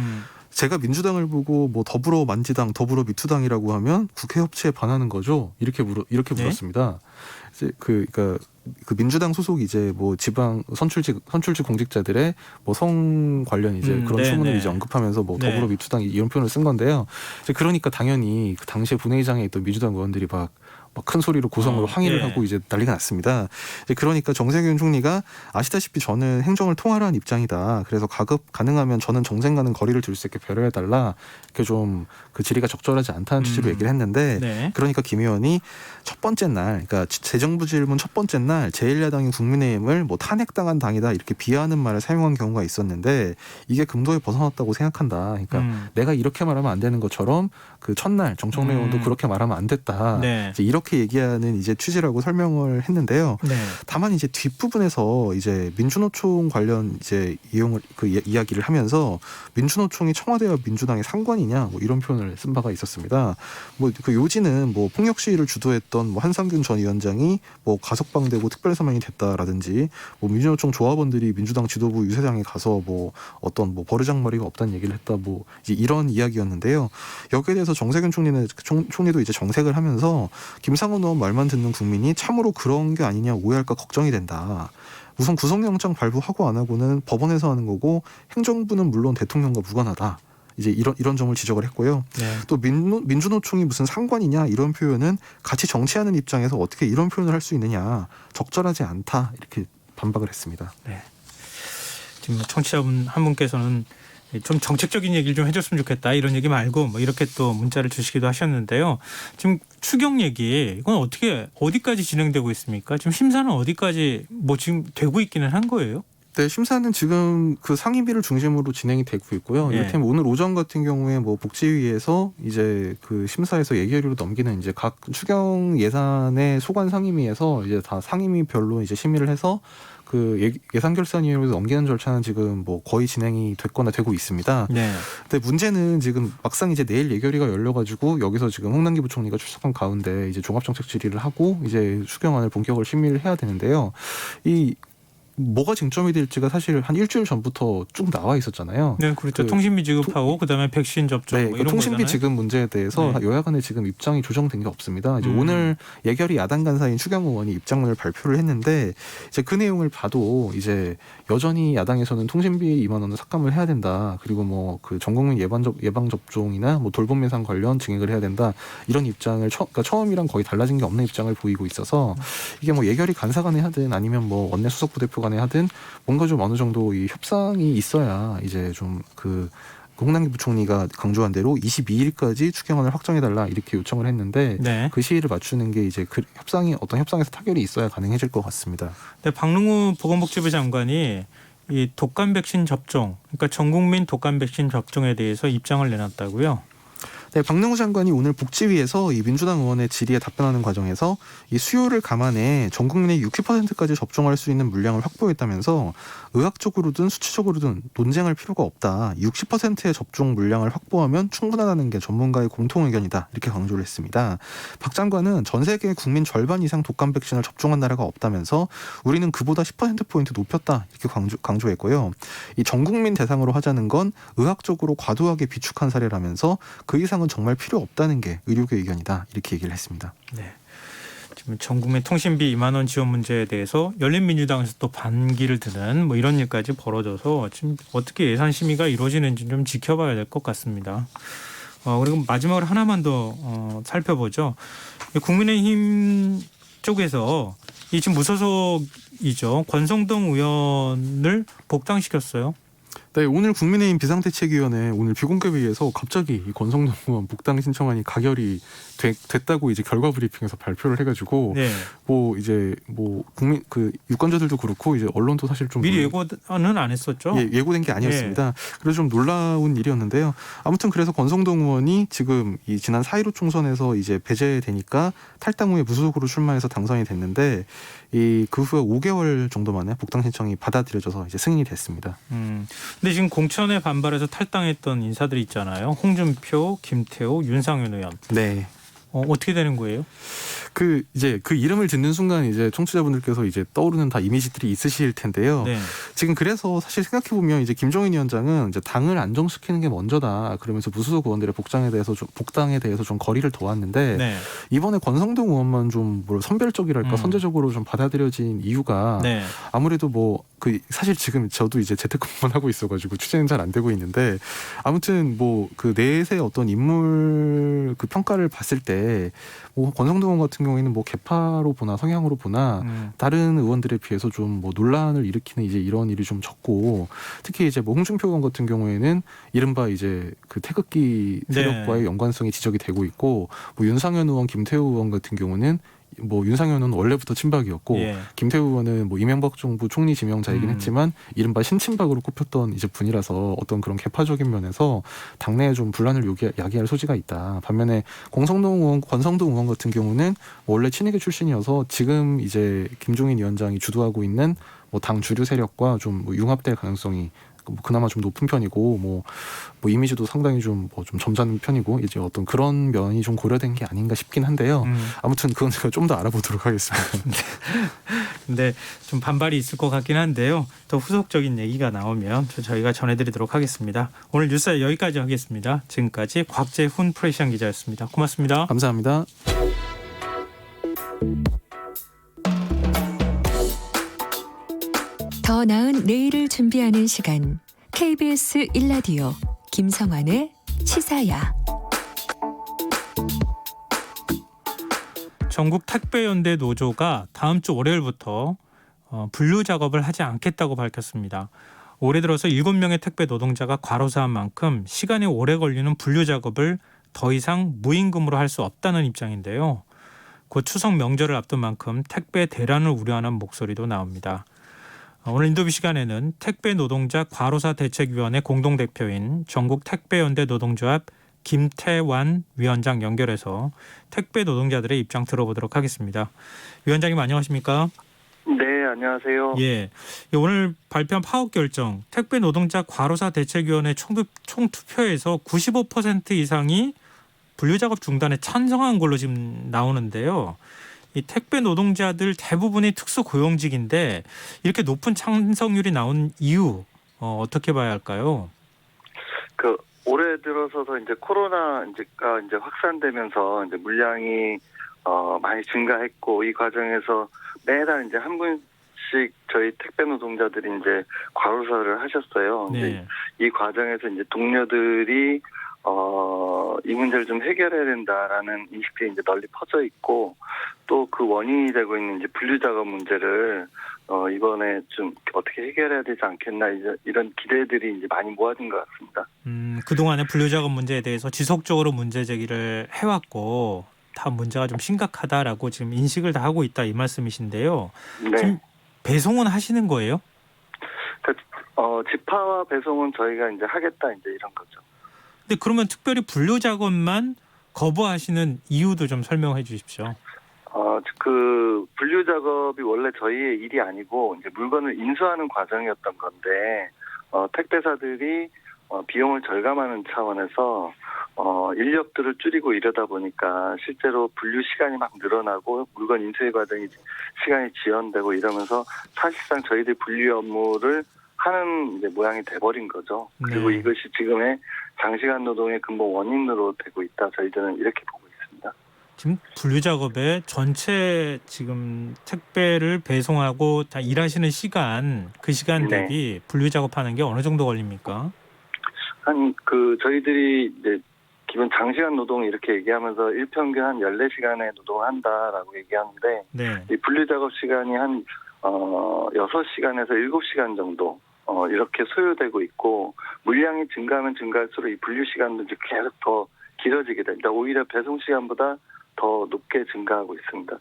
제가 민주당을 보고 뭐 더불어 만지당, 더불어 미투당이라고 하면 국회 협치에 반하는 거죠. 이렇게 물었습니다. 이제 그러니까 그 민주당 소속 이제 뭐 지방 선출직 공직자들의 뭐 성 관련 이제 그런 네, 소문을 네. 이제 언급하면서 뭐 네. 더불어 미투당 이런 표현을 쓴 건데요. 이제 그러니까 당연히 그 당시에 본회의장에 있던 민주당 의원들이 막 막 큰 소리로 고성으로 항의를 예. 하고 이제 난리가 났습니다. 이제 그러니까 정세균 총리가 아시다시피 저는 행정을 통할한 입장이다. 그래서 가능하면 저는 정쟁과는 거리를 둘 수 있게 배려해달라. 이렇게 좀 그 질의가 적절하지 않다는 취지로 얘기를 했는데 네. 그러니까 김 의원이 첫 번째 날, 그러니까 재정부 질문 첫 번째 날 제1야당인 국민의힘을 뭐 탄핵당한 당이다 이렇게 비하하는 말을 사용한 경우가 있었는데 이게 금도에 벗어났다고 생각한다. 그러니까 내가 이렇게 말하면 안 되는 것처럼 그 첫날 정청래 의원도 그렇게 말하면 안 됐다. 네. 이제 이렇게 얘기하는 이제 취지라고 설명을 했는데요. 네. 다만 이제 뒷부분에서 이제 민주노총 관련 이제 이야기를 하면서 민주노총이 청와대와 민주당의 상관이냐 뭐 이런 표현을 쓴 바가 있었습니다. 뭐 그 요지는 뭐 폭력 시위를 주도했던 뭐 한상균 전 위원장이 뭐 가석방되고 특별사면이 됐다라든지 뭐 민주노총 조합원들이 민주당 지도부 유세장에 가서 뭐 어떤 뭐 버르장머리가 없다는 얘기를 했다 뭐 이제 이런 이야기였는데요. 여기에 대해서 정세균 총리도 이제 정색을 하면서 김상원 의원 말만 듣는 국민이 참으로 그런 게 아니냐 오해할까 걱정이 된다. 우선 구속영장 발부하고 안 하고는 법원에서 하는 거고 행정부는 물론 대통령과 무관하다. 이제 이런 점을 지적을 했고요. 네. 또 민주노총이 무슨 상관이냐 이런 표현은 같이 정치하는 입장에서 어떻게 이런 표현을 할 수 있느냐 적절하지 않다 이렇게 반박을 했습니다. 네. 지금 청취자분 한 분께서는 좀 정책적인 얘기를 좀 해줬으면 좋겠다 이런 얘기 말고 뭐 이렇게 또 문자를 주시기도 하셨는데요. 지금 추경 얘기 이건 어디까지 진행되고 있습니까? 지금 심사는 어디까지 뭐 지금 되고 있기는 한 거예요? 네, 심사는 지금 그 상임위를 중심으로 진행이 되고 있고요. 예. 이를테면 오늘 오전 같은 경우에 뭐 복지위에서 이제 그 심사에서 예결위로 넘기는 이제 각 추경 예산의 소관 상임위에서 이제 다 상임위별로 이제 심의를 해서 그 예산결산위원회로 넘기는 절차는 지금 뭐 거의 진행이 됐거나 되고 있습니다. 네. 근데 문제는 지금 막상 이제 내일 예결위가 열려가지고 여기서 지금 홍남기 부총리가 출석한 가운데 이제 종합정책 질의를 하고 이제 추경안을 본격으로 심의를 해야 되는데요. 이 뭐가 쟁점이 될지가 사실 한 일주일 전부터 쭉 나와 있었잖아요. 네, 그렇죠. 통신비 지급하고 그다음에 백신 접종 네, 뭐 그 이런 통신비 거잖아요. 지급 문제에 대해서 네. 여야 간에 지금 입장이 조정된 게 없습니다. 이제 오늘 예결위 야당 간사인 추경 의원이 입장문을 발표를 했는데 이제 그 내용을 봐도 이제 여전히 야당에서는 통신비 2만 원을 삭감을 해야 된다. 그리고 뭐 그 전국민 예방 접종이나 뭐 돌봄 예산 관련 증액을 해야 된다. 이런 입장을 그러니까 처음이랑 거의 달라진 게 없는 입장을 보이고 있어서 이게 뭐 예결위 간사 간에 하든 아니면 뭐 원내 수석부 대표 간에 하든 뭔가 좀 어느 정도 이 협상이 있어야 이제 좀 그 홍남기 부총리가 강조한 대로 22일까지 추경안을 확정해달라 이렇게 요청을 했는데 네. 그 시일을 맞추는 게 이제 그 어떤 협상에서 타결이 있어야 가능해질 것 같습니다. 네, 박능우 보건복지부 장관이 이 독감 백신 접종, 그러니까 전 국민 독감 백신 접종에 대해서 입장을 내놨다고요. 네, 박능우 장관이 오늘 복지위에서 이 민주당 의원의 질의에 답변하는 과정에서 이 수요를 감안해 전 국민의 60%까지 접종할 수 있는 물량을 확보했다면서 의학적으로든 수치적으로든 논쟁할 필요가 없다. 60%의 접종 물량을 확보하면 충분하다는 게 전문가의 공통 의견이다. 이렇게 강조를 했습니다. 박 장관은 전 세계 국민 절반 이상 독감 백신을 접종한 나라가 없다면서 우리는 그보다 10%포인트 높였다. 이렇게 강조했고요. 이 전 국민 대상으로 하자는 건 의학적으로 과도하게 비축한 사례라면서 그 이상은 정말 필요 없다는 게 의료계 의견이다. 이렇게 얘기를 했습니다. 네. 지금 전 국민 통신비 2만 원 지원 문제에 대해서 열린민주당에서 또 반기를 드는 뭐 이런 일까지 벌어져서 지금 어떻게 예산 심의가 이루어지는지 좀 지켜봐야 될 것 같습니다. 그리고 마지막으로 하나만 더 살펴보죠. 국민의힘 쪽에서 이 지금 무소속이죠. 권성동 의원을 복당시켰어요. 네, 오늘 국민의힘 비상대책위원회 오늘 비공개회의에서 갑자기 이 권성동 의원 복당 신청안이 가결이 됐다고 이제 결과 브리핑에서 발표를 해가지고 네. 뭐 이제 뭐 국민 그 유권자들도 그렇고 이제 언론도 사실 좀 미리 예고는 안 했었죠. 예고된 게 아니었습니다. 그래서 좀 놀라운 일이었는데요. 아무튼 그래서 권성동 의원이 지금 이 지난 4.15 총선에서 이제 배제되니까 탈당 후에 무소속으로 출마해서 당선이 됐는데 그 후에 5개월 정도 만에 복당 신청이 받아들여져서 이제 승인이 됐습니다. 근데 지금 공천에 반발해서 탈당했던 인사들이 있잖아요. 홍준표, 김태호, 윤상현 의원. 네. 어떻게 되는 거예요? 이제 그 이름을 듣는 순간 이제 청취자분들께서 이제 떠오르는 다 이미지들이 있으실 텐데요. 네. 지금 그래서 사실 생각해 보면 이제 김종인 위원장은 이제 당을 안정시키는 게 먼저다 그러면서 무소속 의원들의 복당에 대해서 좀 거리를 둬왔는데 네. 이번에 권성동 의원만 좀 선별적이랄까 선제적으로 좀 받아들여진 이유가 네. 아무래도 뭐 사실 지금 저도 이제 재택근무만 하고 있어가지고 취재는 잘 안 되고 있는데 아무튼 뭐 그 넷의 어떤 인물 그 평가를 봤을 때 뭐 권성동 의원 같은 경우에는 뭐 개파로 보나 성향으로 보나 다른 의원들에 비해서 좀 뭐 논란을 일으키는 이제 이런 일이 좀 적고 특히 이제 뭐 홍준표 의원 같은 경우에는 이른바 이제 그 태극기 세력과의 연관성이 지적이 되고 있고 뭐 윤상현 의원, 김태우 의원 같은 경우는 뭐 윤상현은 원래부터 친박이었고 김태우 의원은 뭐 이명박 정부 총리 지명자이긴 했지만 이른바 신친박으로 꼽혔던 이제 분이라서 어떤 그런 개파적인 면에서 당내에 좀 분란을 야기할 소지가 있다. 반면에 권성동 의원 같은 경우는 원래 친이계 출신이어서 지금 이제 김종인 위원장이 주도하고 있는 뭐 당 주류 세력과 좀 융합될 가능성이 뭐 그나마 좀 높은 편이고 뭐 이미지도 상당히 좀 점잖은 편이고 이제 어떤 그런 면이 좀 고려된 게 아닌가 싶긴 한데요. 아무튼 그건 제가 좀 더 알아보도록 하겠습니다. 근데 좀 반발이 있을 것 같긴 한데요. 더 후속적인 얘기가 나오면 저희가 전해드리도록 하겠습니다. 오늘 뉴스 여기까지 하겠습니다. 지금까지 곽재훈 프레시안 기자였습니다. 고맙습니다. 감사합니다. 더 나은 내일을 준비하는 시간 KBS 1라디오 김성환의 시사야. 전국 택배연대 노조가 다음 주 월요일부터 분류 작업을 하지 않겠다고 밝혔습니다. 올해 들어서 7명의 택배 노동자가 과로사한 만큼 시간이 오래 걸리는 분류 작업을 더 이상 무임금으로 할 수 없다는 입장인데요. 곧 추석 명절을 앞둔 만큼 택배 대란을 우려하는 목소리도 나옵니다. 오늘 인터뷰 시간에는 택배 노동자 과로사 대책위원회 공동대표인 전국 택배연대 노동조합 김태완 위원장 연결해서 택배 노동자들의 입장 들어보도록 하겠습니다. 위원장님 안녕하십니까? 네, 안녕하세요. 예, 오늘 발표한 파업 결정 택배 노동자 과로사 대책위원회 총투표에서 95% 이상이 분류작업 중단에 찬성한 걸로 지금 나오는데요. 이 택배 노동자들 대부분이 특수고용직인데 이렇게 높은 찬성률이 나온 이유 어떻게 봐야 할까요? 올해 들어서서 이제 코로나가 이제 확산되면서 이제 물량이 많이 증가했고 이 과정에서 매달 이제 한 분씩 저희 택배 노동자들이 이제 과로사를 하셨어요. 네. 이 과정에서 이제 동료들이 이 문제를 좀 해결해야 된다라는 인식들이 이제 널리 퍼져 있고 또 그 원인이 되고 있는 이제 분류 작업 문제를 이번에 좀 어떻게 해결해야 되지 않겠나 이런 기대들이 이제 많이 모아진 것 같습니다. 그동안의 분류 작업 문제에 대해서 지속적으로 문제 제기를 해왔고 다 문제가 좀 심각하다라고 지금 인식을 다 하고 있다 이 말씀이신데요. 네. 지금 배송은 하시는 거예요? 집화와 배송은 저희가 이제 하겠다 이제 이런 거죠. 근데 그러면 특별히 분류 작업만 거부하시는 이유도 좀 설명해 주십시오. 그 분류 작업이 원래 저희의 일이 아니고 이제 물건을 인수하는 과정이었던 건데 택배사들이 비용을 절감하는 차원에서 인력들을 줄이고 이러다 보니까 실제로 분류 시간이 막 늘어나고 물건 인수의 과정이 시간이 지연되고 이러면서 사실상 저희들 분류 업무를 하는 이제 모양이 돼버린 거죠. 그리고 이것이 지금의 장시간 노동의 근본 원인으로 되고 있다. 저희들은 이렇게 보고 있습니다. 지금 분류 작업에 전체 지금 택배를 배송하고 다 일하시는 시간 그 시간 대비 분류 작업하는 게 어느 정도 걸립니까? 저희들이 이제 기본 장시간 노동 이렇게 얘기하면서 일평균 한 14시간의 노동을 한다라고 얘기하는데 이 분류 작업 시간이 한 6시간에서 7시간 정도 이렇게 소요되고 있고 물량이 증가하면 증가할수록 이 분류 시간도 이제 계속 더 길어지게 됩니다. 오히려 배송 시간보다 더 높게 증가하고 있습니다.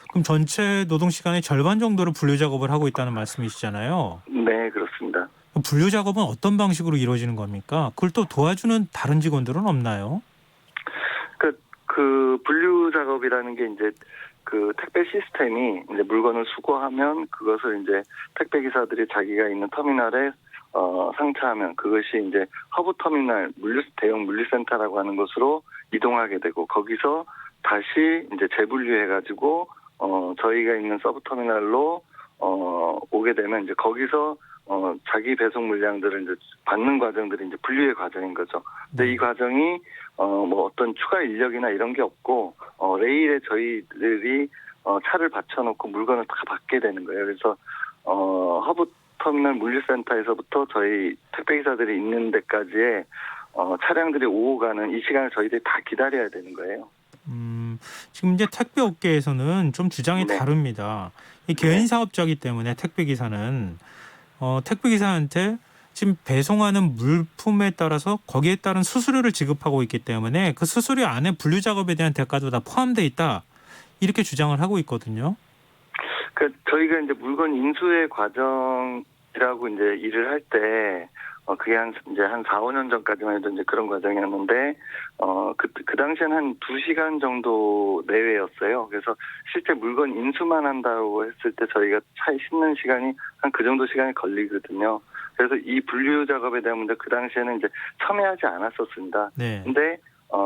그럼 전체 노동 시간의 절반 정도를 분류 작업을 하고 있다는 말씀이시잖아요. 네, 그렇습니다. 분류 작업은 어떤 방식으로 이루어지는 겁니까? 그걸 또 도와주는 다른 직원들은 없나요? 그 분류 작업이라는 게 이제 그 택배 시스템이 이제 물건을 수거하면 그것을 이제 택배 기사들이 자기가 있는 터미널에 상차하면 그것이 이제 허브 터미널 대형 물류센터라고 하는 곳으로 이동하게 되고 거기서 다시 이제 재분류해가지고 저희가 있는 서브 터미널로 오게 되면 이제 거기서 자기 배송 물량들을 이제 받는 과정들이 이제 분류의 과정인 거죠. 근데 이 과정이 뭐 어떤 추가 인력이나 이런 게 없고 레일에 저희들이 차를 받쳐놓고 물건을 다 받게 되는 거예요. 그래서 허브터미널 물류센터에서부터 저희 택배기사들이 있는 데까지의 차량들이 오고 가는 이 시간을 저희들이 다 기다려야 되는 거예요. 지금 이제 택배 업계에서는 좀 주장이 네. 다릅니다. 이 개인 사업자이기 때문에 택배 기사는 택배 기사한테 지금 배송하는 물품에 따라서 거기에 따른 수수료를 지급하고 있기 때문에 그 수수료 안에 분류 작업에 대한 대가도 다 포함돼 있다. 이렇게 주장을 하고 있거든요. 그러니까 저희가 이제 물건 인수의 과정이라고 이제 일을 할 때 그게 한 4, 5년 전까지만 해도 이제 그런 과정이었는데 그 당시에는 한 2시간 정도 내외였어요. 그래서 실제 물건 인수만 한다고 했을 때 저희가 차에 싣는 시간이 한 그 정도 시간이 걸리거든요. 그래서 이 분류 작업에 대한 문제 그 당시에는 이제 첨예하지 않았었습니다. 네. 근데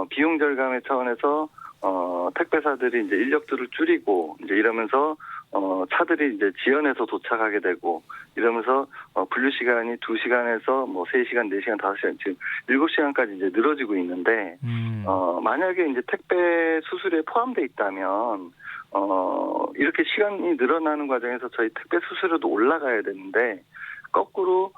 비용 절감의 차원에서 택배사들이 이제 인력들을 줄이고 이제 이러면서 차들이 이제 지연해서 도착하게 되고 이러면서 분류 시간이 2시간에서 뭐 3시간, 4시간, 5시간 지금 7시간까지 이제 늘어지고 있는데 만약에 이제 택배 수수료에 포함돼 있다면 이렇게 시간이 늘어나는 과정에서 저희 택배 수수료도 올라가야 되는데 거꾸로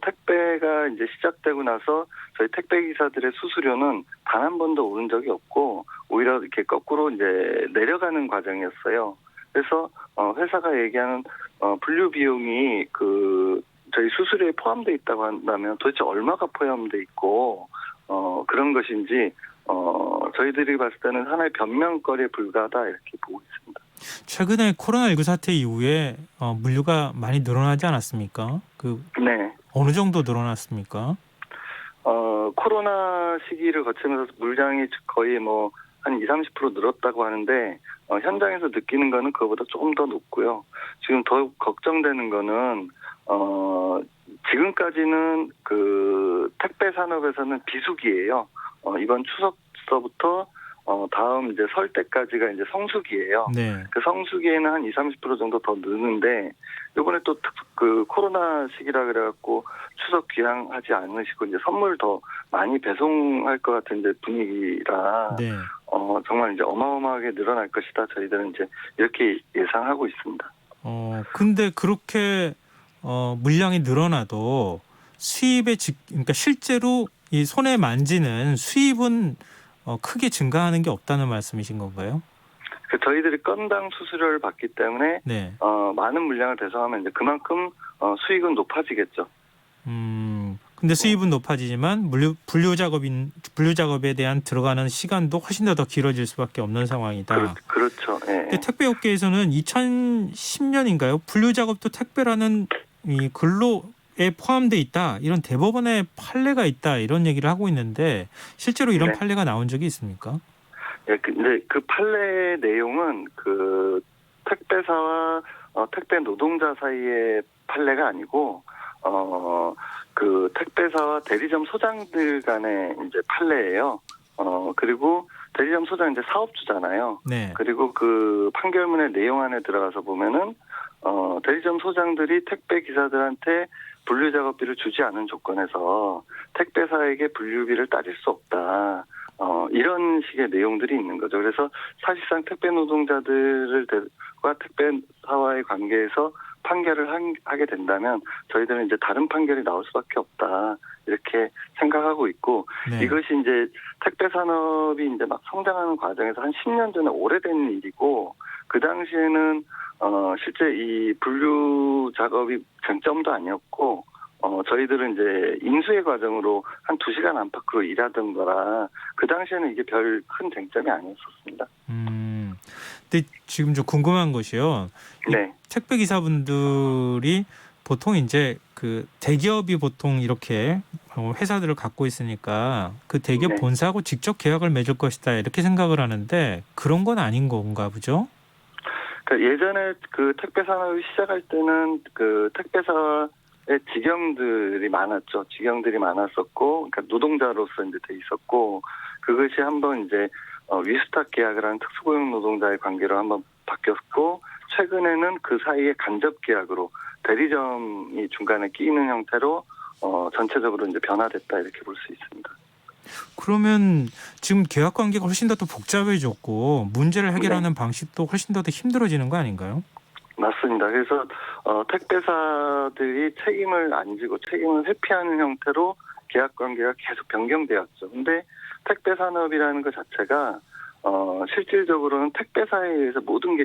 택배가 이제 시작되고 나서 저희 택배 기사들의 수수료는 단 한 번도 오른 적이 없고 오히려 이렇게 거꾸로 이제 내려가는 과정이었어요. 그래서 회사가 얘기하는 분류 비용이 저희 수수료에 포함돼 있다고 한다면 도대체 얼마가 포함돼 있고 그런 것인지 저희들이 봤을 때는 하나의 변명거리에 불과하다 이렇게 보고 있습니다. 최근에 코로나19 사태 이후에 물류가 많이 늘어나지 않았습니까? 네. 어느 정도 늘어났습니까? 코로나 시기를 거치면서 물량이 거의 뭐 한 20-30% 늘었다고 하는데 현장에서 느끼는 거는 그거보다 조금 더 높고요. 지금 더욱 걱정되는 거는 지금까지는 그 택배 산업에서는 비수기예요. 이번 추석서부터 다음 이제 설 때까지가 이제 성수기예요. 네. 그 성수기에는 한 20-30% 정도 더 느는데 이번에 또 그 코로나 시기라 그래갖고 추석 귀향하지 않으시고 이제 선물 더 많이 배송할 것 같은 이제 분위기라 네. 정말 이제 어마어마하게 늘어날 것이다. 저희들은 이제 이렇게 예상하고 있습니다. 근데 그렇게 물량이 늘어나도 그러니까 실제로 이 손에 만지는 수입은 크게 증가하는 게 없다는 말씀이신 건가요? 저희들이 건당 수수료를 받기 때문에 네. 많은 물량을 배송하면 이제 그만큼 수익은 높아지겠죠. 근데 수입은 높아지지만 분류 작업에 대한 들어가는 시간도 훨씬 더 길어질 수밖에 없는 상황이다. 그렇죠. 네. 택배 업계에서는 2010년인가요? 분류 작업도 택배라는 이 근로에 포함돼 있다. 이런 대법원의 판례가 있다. 이런 얘기를 하고 있는데 실제로 이런 네. 판례가 나온 적이 있습니까? 예, 근데 그 판례 내용은 그 택배사와 택배 노동자 사이의 판례가 아니고 그 택배사와 대리점 소장들 간의 이제 판례예요. 그리고 대리점 소장 이제 사업주잖아요. 네. 그리고 그 판결문의 내용 안에 들어가서 보면은 대리점 소장들이 택배 기사들한테 분류 작업비를 주지 않은 조건에서 택배사에게 분류비를 따질 수 없다. 이런 식의 내용들이 있는 거죠. 그래서 사실상 택배 노동자들과 택배사와의 관계에서 판결을 하게 된다면 저희들은 이제 다른 판결이 나올 수밖에 없다. 이렇게 생각하고 있고 네. 이것이 이제 택배 산업이 이제 막 성장하는 과정에서 한 10년 전에 오래된 일이고 그 당시에는 실제 이 분류 작업이 쟁점도 아니었고 저희들은 이제 인수의 과정으로 한 2시간 안팎으로 일하던 거라 그 당시에는 이게 별 큰 쟁점이 아니었었습니다. 근데 지금 좀 궁금한 것이요. 네. 택배 기사분들이 보통 이제 그 대기업이 보통 이렇게 회사들을 갖고 있으니까 그 대기업 네. 본사하고 직접 계약을 맺을 것이다 이렇게 생각을 하는데 그런 건 아닌 건가 보죠? 그러니까 예전에 그 택배 산업이 시작할 때는 그 택배사의 직영들이 많았죠. 직영들이 많았었고, 그러니까 노동자로서 이제 돼 있었고, 그것이 한번 이제 위스탁 계약을 하는 특수고용 노동자의 관계로 한번 바뀌었고, 최근에는 그 사이에 간접 계약으로 대리점이 중간에 끼이는 형태로 전체적으로 이제 변화됐다 이렇게 볼 수 있습니다. 그러면 지금 계약 관계가 훨씬 더 복잡해졌고 문제를 해결하는 방식도 훨씬 더 힘들어지는 거 아닌가요? 맞습니다. 그래서 택배사들이 책임을 안 지고 책임을 회피하는 형태로 계약 관계가 계속 변경되었죠. 근데 택배 산업이라는 것 자체가 실질적으로는 택배사에 의해서 모든 게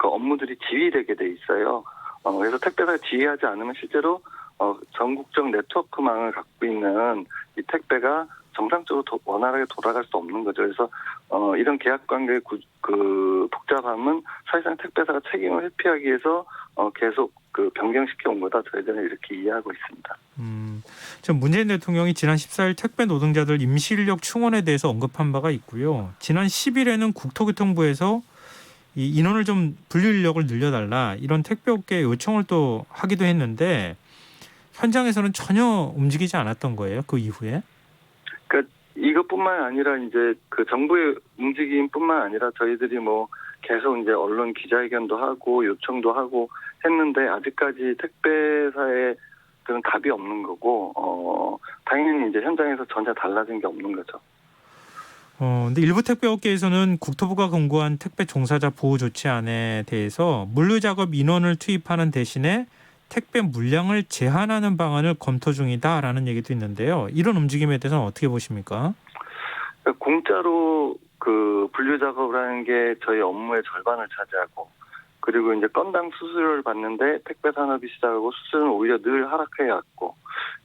그 업무들이 지휘되게 돼 있어요. 그래서 택배사가 지휘하지 않으면 실제로 전국적 네트워크망을 갖고 있는 이 택배가 정상적으로 원활하게 돌아갈 수 없는 거죠. 그래서 이런 계약 관계의 그 복잡함은 사실상 택배사가 책임을 회피하기 위해서 계속 그 변경시켜 온 거다. 저희들은 이렇게 이해하고 있습니다. 전 문재인 대통령이 지난 14일 택배 노동자들 임시인력 충원에 대해서 언급한 바가 있고요. 지난 10일에는 국토교통부에서 이 인원을 좀 분류 인력을 늘려달라 이런 택배업계에 요청을 또 하기도 했는데 현장에서는 전혀 움직이지 않았던 거예요. 그 이후에. 그러니까 이것뿐만 아니라 이제 그 정부의 움직임뿐만 아니라 저희들이 뭐 계속 이제 언론 기자회견도 하고 요청도 하고 했는데 아직까지 택배사에 그런 답이 없는 거고 당연히 이제 현장에서 전혀 달라진 게 없는 거죠. 근데 일부 택배업계에서는 국토부가 공고한 택배 종사자 보호 조치안에 대해서 물류 작업 인원을 투입하는 대신에 택배 물량을 제한하는 방안을 검토 중이다라는 얘기도 있는데요. 이런 움직임에 대해서는 어떻게 보십니까? 그러니까 공짜로 그 분류 작업을 하는 게 저희 업무의 절반을 차지하고 그리고 이제 건당 수수료를 받는데 택배 산업이 시작하고 수수료는 오히려 늘 하락해 왔고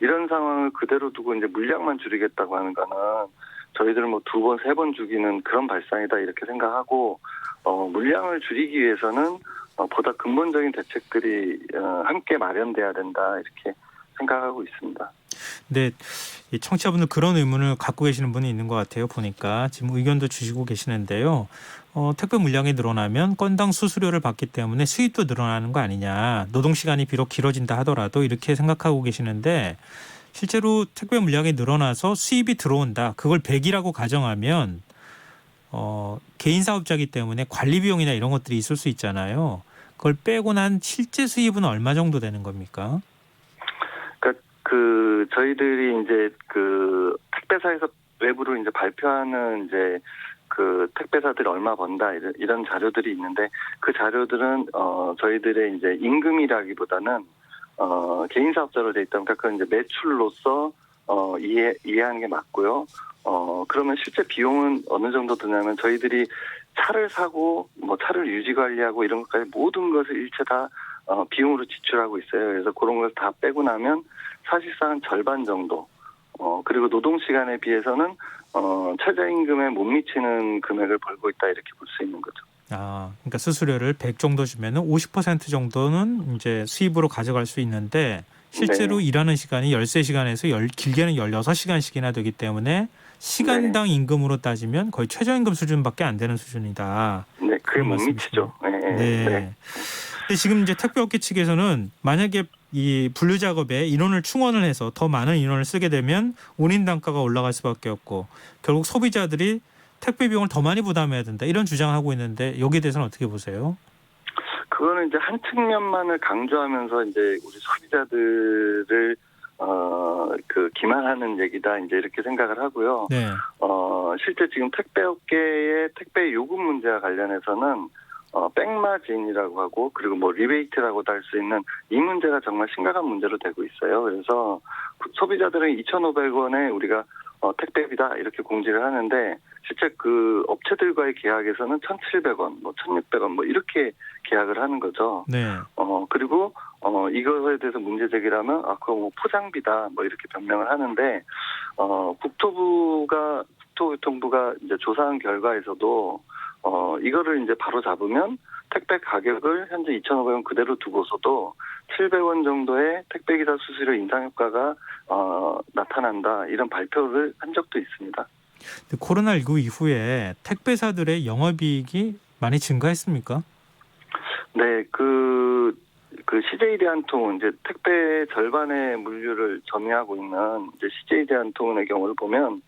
이런 상황을 그대로 두고 이제 물량만 줄이겠다고 하는 거는 저희들은 뭐 2번, 3번 주기는 그런 발상이다 이렇게 생각하고 물량을 줄이기 위해서는 보다 근본적인 대책들이 함께 마련돼야 된다 이렇게 생각하고 있습니다. 네, 이 청취자분들 그런 의문을 갖고 계시는 분이 있는 것 같아요. 보니까 지금 의견도 주시고 계시는데요. 택배 물량이 늘어나면 건당 수수료를 받기 때문에 수입도 늘어나는 거 아니냐. 노동시간이 비록 길어진다 하더라도 이렇게 생각하고 계시는데 실제로 택배 물량이 늘어나서 수입이 들어온다. 그걸 100이라고 가정하면 개인 사업자이기 때문에 관리 비용이나 이런 것들이 있을 수 있잖아요. 그걸 빼고 난 실제 수입은 얼마 정도 되는 겁니까? 그러니까 저희들이 이제 그 택배사에서 외부로 이제 발표하는 이제 그 택배사들이 얼마 번다 이런 자료들이 있는데 그 자료들은 저희들의 이제 임금이라기보다는 개인 사업자로 돼 있다 보니까 그건 이제 매출로서 이해하는 게 맞고요. 그러면 실제 비용은 어느 정도 드냐면 저희들이 차를 사고 뭐 차를 유지 관리하고 이런 것까지 모든 것을 일체 다 비용으로 지출하고 있어요. 그래서 그런 걸 다 빼고 나면 사실상 절반 정도. 그리고 노동 시간에 비해서는 최저임금에 못 미치는 금액을 벌고 있다 이렇게 볼 수 있는 거죠. 그러니까 수수료를 100 정도 주면은 50% 정도는 이제 수입으로 가져갈 수 있는데 실제로 네. 일하는 시간이 13시간에서 길게는 16시간씩이나 되기 때문에 시간당 임금으로 따지면 거의 최저임금 수준밖에 안 되는 수준이다. 네, 그게 못 미치죠. 네. 근데 지금 이제 택배업계 측에서는 만약에 이 분류 작업에 인원을 충원을 해서 더 많은 인원을 쓰게 되면 운임 단가가 올라갈 수밖에 없고 결국 소비자들이 택배 비용을 더 많이 부담해야 된다 이런 주장을 하고 있는데 여기에 대해서는 어떻게 보세요? 그거는 이제 한 측면만을 강조하면서 이제 우리 소비자들을 그 기만하는 얘기다 이제 이렇게 생각을 하고요. 네. 실제 지금 택배업계의 택배 요금 문제와 관련해서는 백마진이라고 하고 그리고 뭐 리베이트라고도 할 수 있는 이 문제가 정말 심각한 문제로 되고 있어요. 그래서 소비자들은 2,500원에 우리가 택배비다 이렇게 공지를 하는데 실제 그 업체들과의 계약에서는 1,700원, 뭐 1,600원 뭐 이렇게 계약을 하는 거죠. 네. 그리고 이거에 대해서 문제 제기라면 그거 뭐 포장비다 뭐 이렇게 변명을 하는데 국토교통부가 이제 조사한 결과에서도 이거를 이제 바로 잡으면 택배 가격을 현재 2,500원 그대로 두고서도 700원 정도의 택배기사 수수료 인상 효과가 나타난다 이런 발표를 한 적도 있습니다. 코로나19 이후에 택배사들의 영업이익이 많이 증가했습니까? 네, 그 CJ 대한통운 이제 택배 절반의 물류를 점유하고 있는 이제 CJ 대한통운의 경우를 보면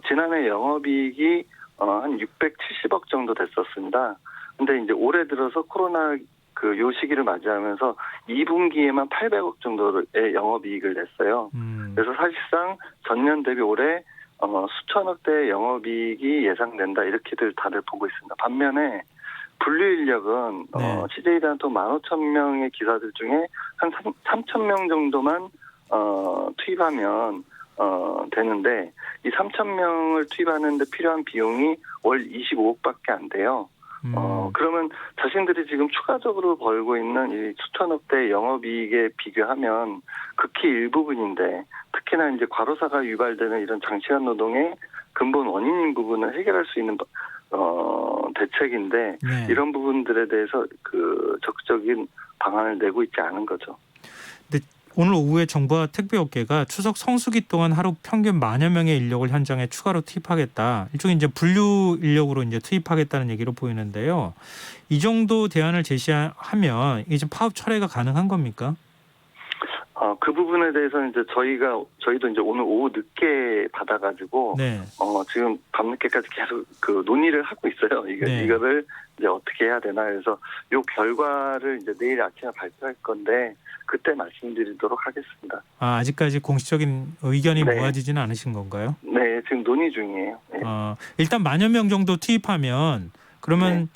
지난해 영업이익이 한 670억 정도 됐었습니다. 근데 이제 올해 들어서 코로나 요 시기를 맞이하면서 2분기에만 800억 정도의 영업이익을 냈어요. 그래서 사실상 전년 대비 올해 수천억 대의 영업이익이 예상된다 이렇게들 다들 보고 있습니다. 반면에 분류 인력은 네. CJ단통 15,000명의 기사들 중에 한 3,000명 정도만 투입하면 되는데 이 3,000명을 투입하는데 필요한 비용이 월 25억밖에 안 돼요. 그러면 자신들이 지금 추가적으로 벌고 있는 이 수천억 대 영업이익에 비교하면 극히 일부분인데 특히나 이제 과로사가 유발되는 이런 장시간 노동의 근본 원인인 부분을 해결할 수 있는 대책인데 네. 이런 부분들에 대해서 그 적극적인 방안을 내고 있지 않은 거죠. 오늘 오후에 정부와 택배업계가 추석 성수기 동안 하루 평균 10,000여 명의 인력을 현장에 추가로 투입하겠다. 일종의 이제 분류 인력으로 이제 투입하겠다는 얘기로 보이는데요. 이 정도 대안을 제시하면 이제 파업 철회가 가능한 겁니까? 그 부분에 대해서는 이제 저희도 이제 오늘 오후 늦게 받아가지고 네. 지금 밤늦게까지 계속 그 논의를 하고 있어요. 네. 이거를 이제 어떻게 해야 되나 그래서 요 결과를 이제 내일 아침에 발표할 건데 그때 말씀드리도록 하겠습니다. 아직까지 공식적인 의견이 네. 모아지지는 않으신 건가요? 네, 지금 논의 중이에요. 네. 일단 10,000여 명 정도 투입하면 그러면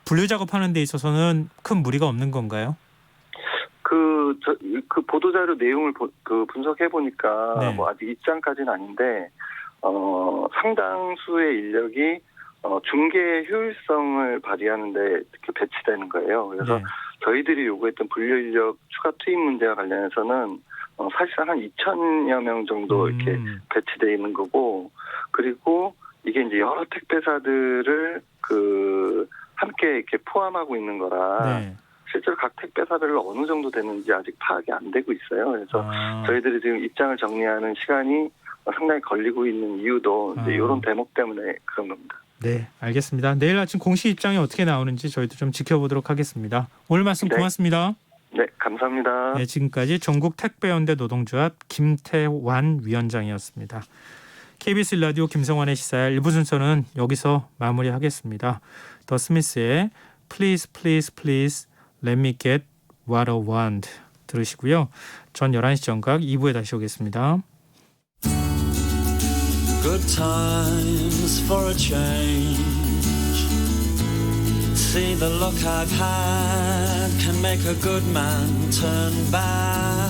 분류 작업하는 데 있어서는 큰 무리가 없는 건가요? 그 보도자료 내용을 분석해 보니까 네. 뭐 아직 입장까지는 아닌데 상당수의 인력이 중개 효율성을 발휘하는데 이렇게 배치되는 거예요. 그래서 네. 저희들이 요구했던 분류 인력 추가 투입 문제와 관련해서는 사실상 한 2,000여 명 정도 이렇게 배치돼 있는 거고 그리고 이게 이제 여러 택배사들을 함께 이렇게 포함하고 있는 거라. 네. 실제로 각 택배사별로 어느 정도 되는지 아직 파악이 안 되고 있어요. 그래서 저희들이 지금 입장을 정리하는 시간이 상당히 걸리고 있는 이유도 이제 이런 대목 때문에 그런 겁니다. 네, 알겠습니다. 내일 아침 공식 입장이 어떻게 나오는지 저희도 좀 지켜보도록 하겠습니다. 오늘 말씀 네. 고맙습니다. 네, 감사합니다. 네, 지금까지 전국 택배연대 노동조합 김태완 위원장이었습니다. KBS 라디오 김성환의 시사야 1부 순서는 여기서 마무리하겠습니다. 더 스미스의 Please Please Please Let Me Get What I Want 들으시고요. 전 11시 정각 2부에 다시 오겠습니다. Good times for a change. See the look I've had can make a good man turn bad.